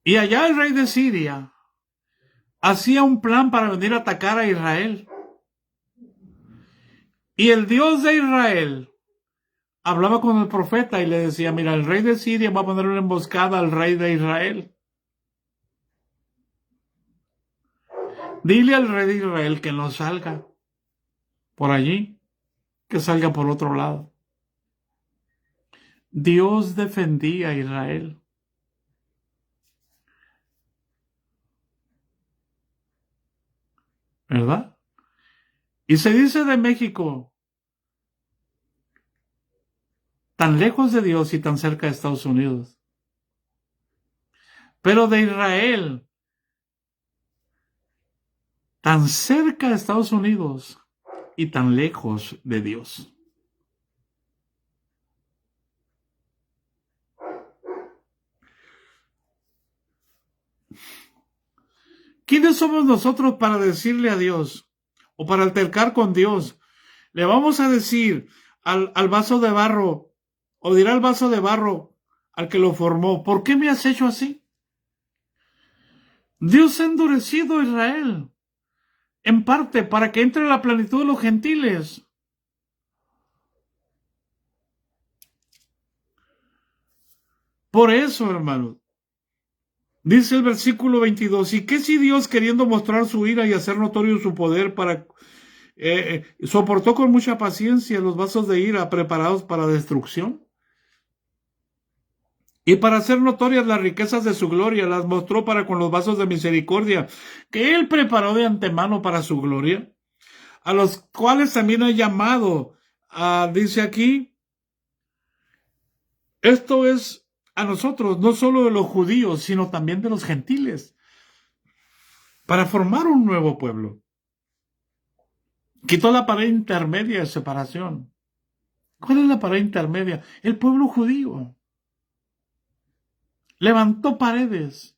Y allá el rey de Siria hacía un plan para venir a atacar a Israel. Y el Dios de Israel hablaba con el profeta y le decía, mira, el rey de Siria va a poner una emboscada al rey de Israel. Dile al rey de Israel que no salga por allí, que salga por otro lado. Dios defendía a Israel. ¿Verdad? Y se dice de México, tan lejos de Dios y tan cerca de Estados Unidos. Pero de Israel, tan cerca de Estados Unidos y tan lejos de Dios. ¿Quiénes somos nosotros para decirle a Dios o para altercar con Dios? Le vamos a decir al vaso de barro, o dirá el vaso de barro al que lo formó, ¿por qué me has hecho así? Dios ha endurecido a Israel, en parte para que entre la plenitud de los gentiles. Por eso, hermanos, dice el versículo 22, ¿y qué si Dios, queriendo mostrar su ira y hacer notorio su poder, soportó con mucha paciencia los vasos de ira preparados para destrucción? Y para hacer notorias las riquezas de su gloria, las mostró para con los vasos de misericordia, que él preparó de antemano para su gloria, a los cuales también ha llamado, dice aquí, esto es a nosotros, no solo de los judíos, sino también de los gentiles, para formar un nuevo pueblo. Quitó la pared intermedia de separación. ¿Cuál es la pared intermedia? El pueblo judío. Levantó paredes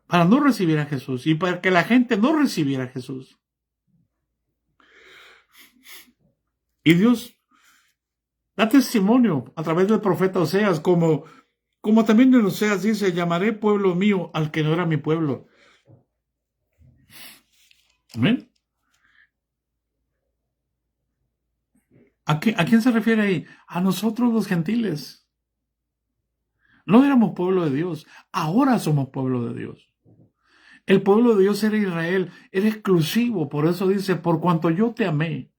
para no recibir a Jesús y para que la gente no recibiera a Jesús. Y Dios da testimonio a través del profeta Oseas, como también en Oseas dice, llamaré pueblo mío al que no era mi pueblo. ¿Amén? ¿A quién se refiere ahí? A nosotros los gentiles. No éramos pueblo de Dios, ahora somos pueblo de Dios. El pueblo de Dios era Israel, era exclusivo, por eso dice, por cuanto yo te amé,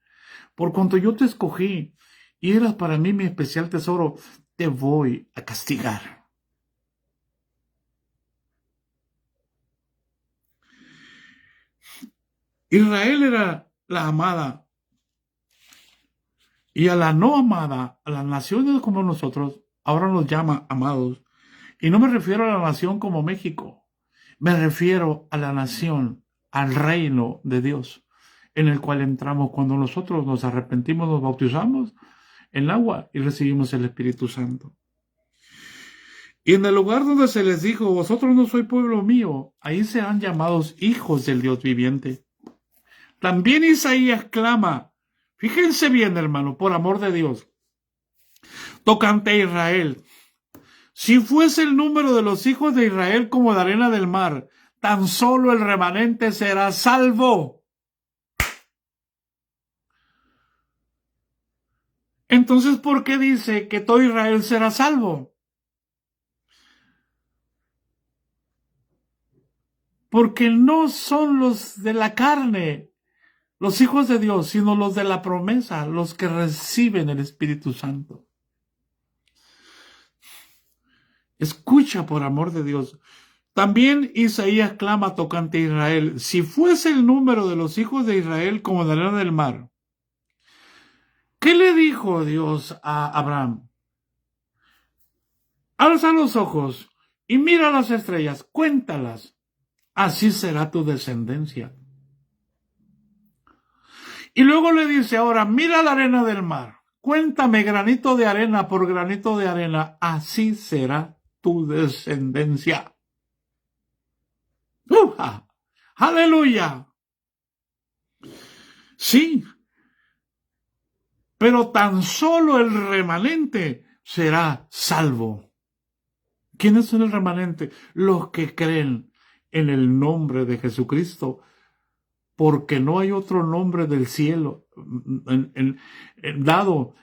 por cuanto yo te escogí y eras para mí mi especial tesoro, te voy a castigar. Israel era la amada, y a la no amada, a las naciones como nosotros, ahora nos llama amados. Y no me refiero a la nación como México, me refiero a la nación, al reino de Dios, en el cual entramos cuando nosotros nos arrepentimos, nos bautizamos en agua y recibimos el Espíritu Santo. Y en el lugar donde se les dijo, vosotros no sois pueblo mío, ahí serán llamados hijos del Dios viviente. También Isaías clama, fíjense bien, hermano, por amor de Dios, tocante a Israel. Si fuese el número de los hijos de Israel como la arena del mar, tan solo el remanente será salvo. Entonces, ¿por qué dice que todo Israel será salvo? porque no son los de la carne, los hijos de Dios, sino los de la promesa, los que reciben el Espíritu Santo. Escucha por amor de Dios. También Isaías clama tocante a Israel: si fuese el número de los hijos de Israel como la arena del mar. ¿Qué le dijo Dios a Abraham? Alza los ojos y mira las estrellas, cuéntalas, así será tu descendencia. Y luego le dice: ahora mira la arena del mar, cuéntame granito de arena por granito de arena, así será tu descendencia. ¡Aleluya! Sí, pero tan solo el remanente será salvo. ¿Quiénes son el remanente? Los que creen en el nombre de Jesucristo, porque no hay otro nombre del cielo dado,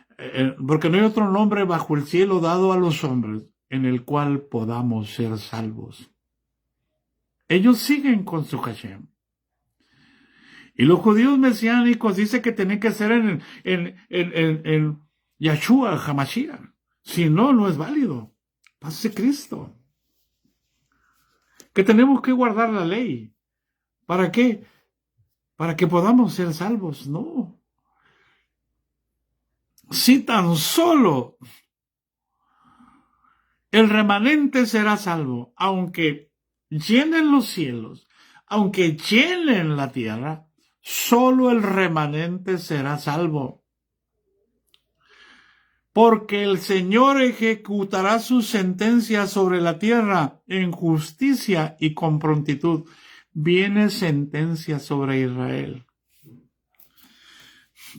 porque no hay otro nombre bajo el cielo dado a los hombres en el cual podamos ser salvos. Ellos siguen con su Hashem. Y los judíos mesiánicos dicen que tienen que ser en Yahshua HaMashiach. Si no, no es válido. Pase Cristo. Que tenemos que guardar la ley. ¿Para qué? Para que podamos ser salvos. No. Si tan solo el remanente será salvo, aunque llenen los cielos, aunque llenen la tierra, solo el remanente será salvo. Porque el Señor ejecutará su sentencia sobre la tierra en justicia y con prontitud. Viene sentencia sobre Israel.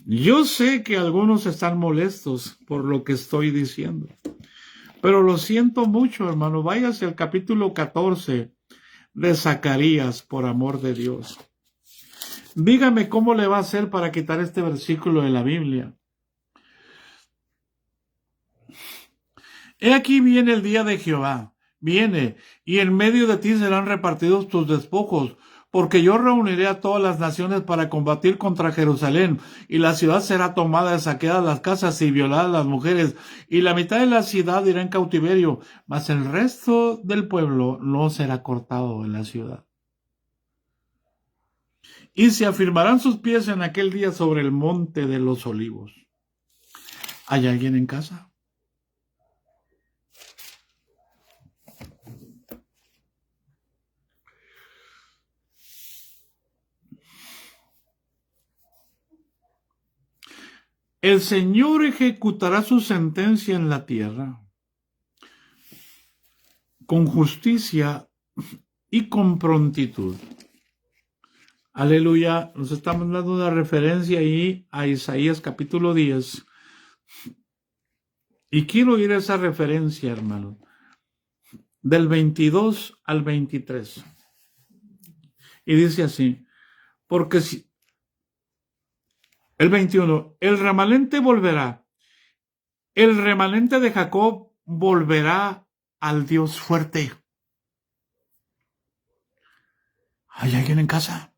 Yo sé que algunos están molestos por lo que estoy diciendo, pero lo siento mucho, hermano. Váyase al capítulo 14 de Zacarías, por amor de Dios. Dígame cómo le va a hacer para quitar este versículo de la Biblia. He aquí viene el día de Jehová, viene, y en medio de ti serán repartidos tus despojos, porque yo reuniré a todas las naciones para combatir contra Jerusalén, y la ciudad será tomada, saqueadas las casas y violadas las mujeres, y la mitad de la ciudad irá en cautiverio, mas el resto del pueblo no será cortado en la ciudad. Y se afirmarán sus pies en aquel día sobre el monte de los olivos. ¿Hay alguien en casa? El Señor ejecutará su sentencia en la tierra con justicia y con prontitud. Aleluya. Nos estamos dando una referencia ahí a Isaías capítulo 10. Y quiero ir a esa referencia, hermano, del 22 al 23. Y dice así: porque si el 21, el remanente volverá, el remanente de Jacob volverá al Dios fuerte. ¿Hay alguien en casa?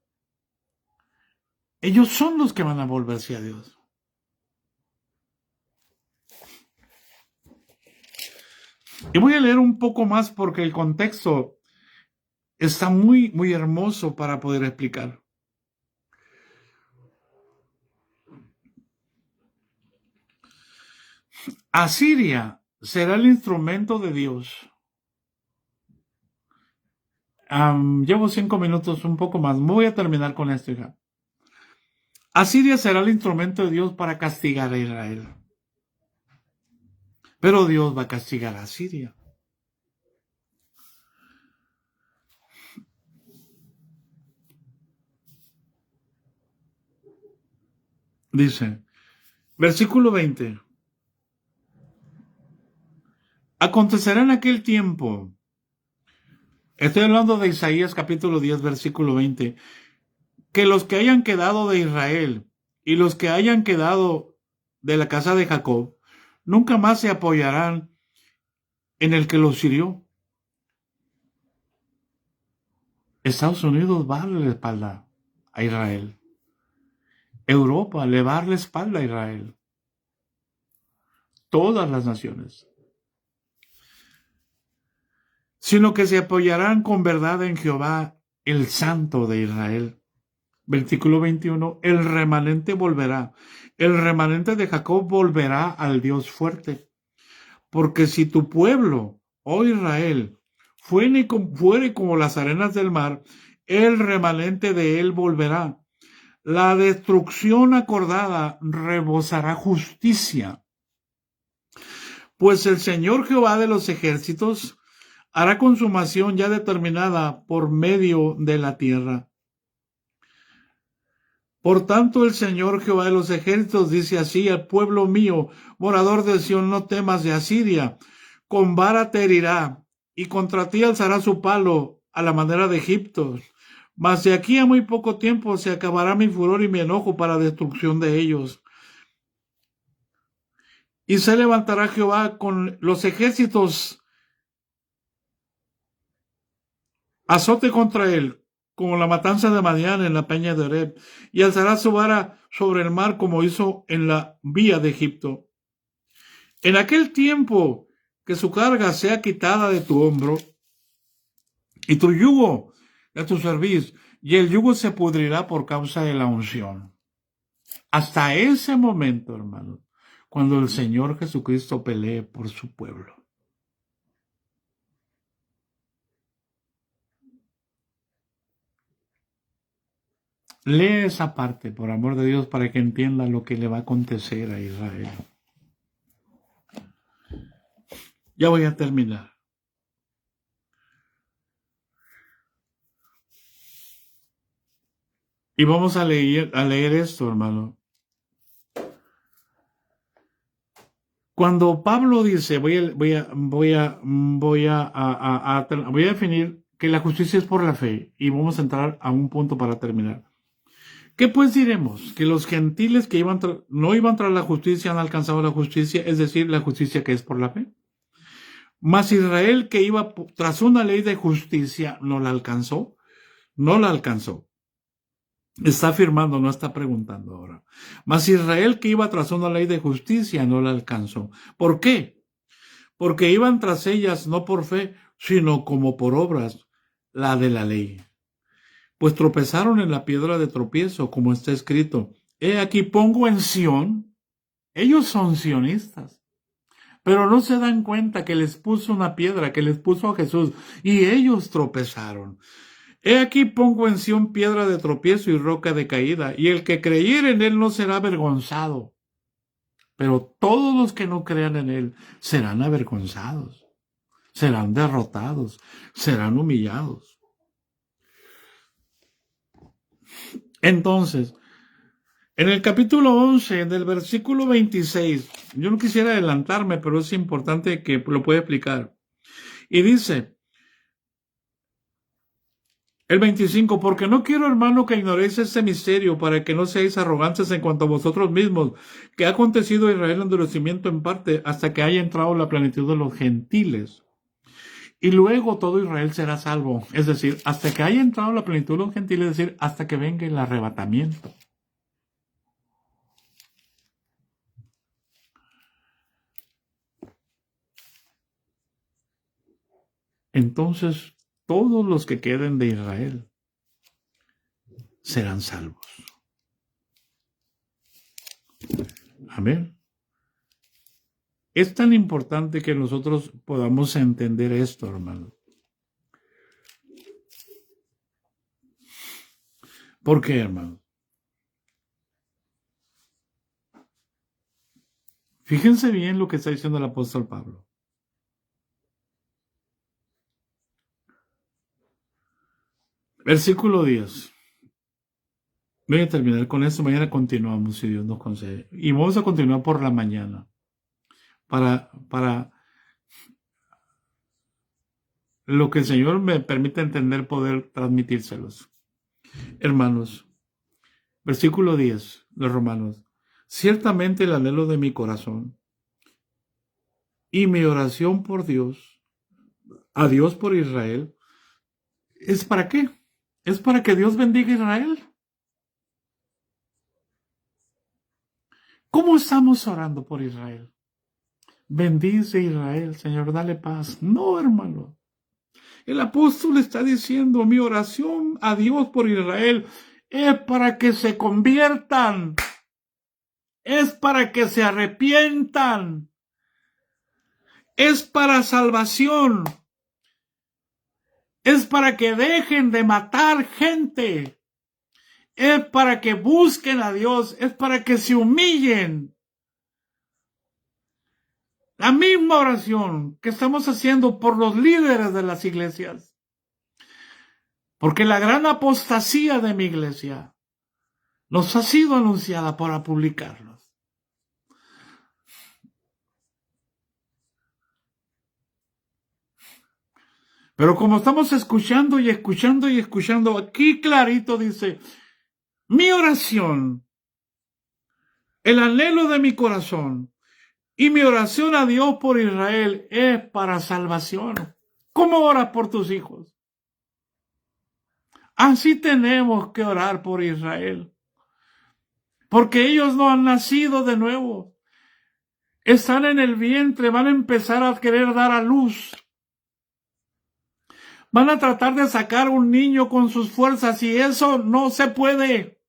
Ellos son los que van a volverse a Dios. Y voy a leer un poco más porque el contexto está muy, muy hermoso para poder explicar. Asiria será el instrumento de Dios. Llevo 5 minutos, un poco más. Voy a terminar con esto, hija. Asiria será el instrumento de Dios para castigar a Israel. Pero Dios va a castigar a Asiria. Dice, versículo 20. Acontecerá en aquel tiempo. Estoy hablando de Isaías capítulo 10, versículo 20. Que los que hayan quedado de Israel y los que hayan quedado de la casa de Jacob nunca más se apoyarán en el que los hirió. Estados Unidos va a darle la espalda a Israel. Europa le va a dar la espalda a Israel. Todas las naciones. Sino que se apoyarán con verdad en Jehová, el Santo de Israel. Versículo 21, el remanente volverá. El remanente de Jacob volverá al Dios fuerte. Porque si tu pueblo, oh Israel, fuere como las arenas del mar, el remanente de él volverá. La destrucción acordada rebosará justicia. Pues el Señor Jehová de los ejércitos hará consumación ya determinada por medio de la tierra. Por tanto, el Señor Jehová de los ejércitos dice así al pueblo mío, morador de Sión, no temas de Asiria, con vara te herirá, y contra ti alzará su palo a la manera de Egipto. Mas de aquí a muy poco tiempo se acabará mi furor y mi enojo para destrucción de ellos. Y se levantará Jehová con los ejércitos azote contra él, como la matanza de Madián en la peña de Oreb, y alzará su vara sobre el mar como hizo en la vía de Egipto. En aquel tiempo que su carga sea quitada de tu hombro, y tu yugo de tu cerviz, y el yugo se pudrirá por causa de la unción. Hasta ese momento, hermanos, cuando el Señor Jesucristo pelee por su pueblo. Lee esa parte, por amor de Dios, para que entienda lo que le va a acontecer a Israel. Ya voy a terminar. Y vamos a leer esto, hermano. Cuando Pablo dice, voy a definir que la justicia es por la fe, y vamos a entrar a un punto para terminar. ¿Qué pues diremos? Que los gentiles que no iban tras la justicia han alcanzado la justicia, es decir, la justicia que es por la fe. Mas Israel que iba tras una ley de justicia no la alcanzó. No la alcanzó. Está afirmando, no está preguntando ahora. Mas Israel que iba tras una ley de justicia no la alcanzó. ¿Por qué? Porque iban tras ellas no por fe, sino como por obras, la de la ley. Pues tropezaron en la piedra de tropiezo, como está escrito. He aquí pongo en Sión. Ellos son sionistas, pero no se dan cuenta que les puso una piedra, que les puso a Jesús, y ellos tropezaron. He aquí pongo en Sión piedra de tropiezo y roca de caída, y el que creyere en él no será avergonzado. Pero todos los que no crean en él serán avergonzados, serán derrotados, serán humillados. Entonces, en el capítulo 11, del versículo 26, yo no quisiera adelantarme, pero es importante que lo pueda explicar. Y dice, el 25, porque no quiero, hermano, que ignoréis este misterio, para que no seáis arrogantes en cuanto a vosotros mismos, que ha acontecido a Israel endurecimiento en parte, hasta que haya entrado la plenitud de los gentiles. Y luego todo Israel será salvo. Es decir, hasta que haya entrado la plenitud de los gentiles, es decir, hasta que venga el arrebatamiento. Entonces, todos los que queden de Israel serán salvos. Amén. Es tan importante que nosotros podamos entender esto, hermano. ¿Por qué, hermano? Fíjense bien lo que está diciendo el apóstol Pablo. Versículo 10. Voy a terminar con esto. Mañana continuamos, si Dios nos concede. Y vamos a continuar por la mañana. Para lo que el Señor me permite entender, poder transmitírselos. Hermanos, versículo 10 de Romanos. Ciertamente el anhelo de mi corazón y mi oración por Dios, a Dios por Israel, ¿es para qué? ¿Es para que Dios bendiga a Israel? ¿Cómo estamos orando por Israel? Bendice Israel, Señor, dale paz. No, hermano. El apóstol está diciendo, mi oración a Dios por Israel es para que se conviertan, es para que se arrepientan, es para salvación, es para que dejen de matar gente, es para que busquen a Dios, es para que se humillen. La misma oración que estamos haciendo por los líderes de las iglesias. Porque la gran apostasía de mi iglesia nos ha sido anunciada para publicarlos. Pero como estamos escuchando y escuchando y escuchando, aquí clarito dice, mi oración, el anhelo de mi corazón y mi oración a Dios por Israel es para salvación. ¿Cómo oras por tus hijos? Así tenemos que orar por Israel. Porque ellos no han nacido de nuevo. Están en el vientre, van a empezar a querer dar a luz. Van a tratar de sacar un niño con sus fuerzas y eso no se puede.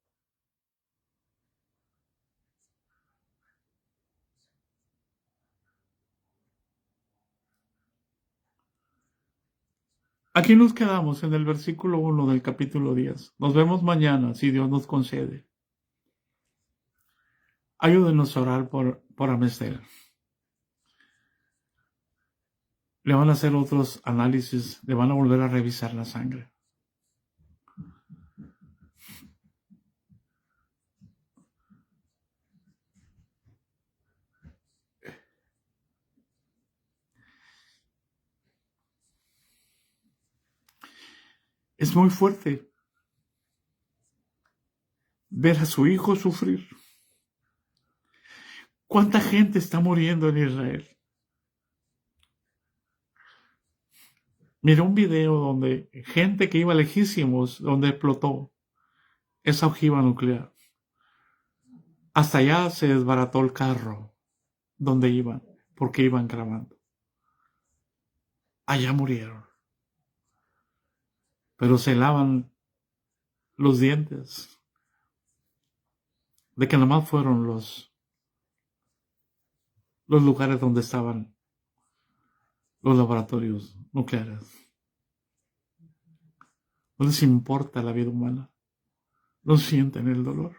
Aquí nos quedamos en el versículo 1 del capítulo 10. Nos vemos mañana, si Dios nos concede. Ayúdenos a orar por Amestel. Le van a hacer otros análisis, le van a volver a revisar la sangre. Es muy fuerte ver a su hijo sufrir. ¿Cuánta gente está muriendo en Israel? Miré un video donde gente que iba lejísimos, donde explotó esa ojiva nuclear. Hasta allá se desbarató el carro donde iban, porque iban grabando. Allá murieron. Pero se lavan los dientes de que nomás fueron los lugares donde estaban los laboratorios nucleares. No les importa la vida humana. No sienten el dolor.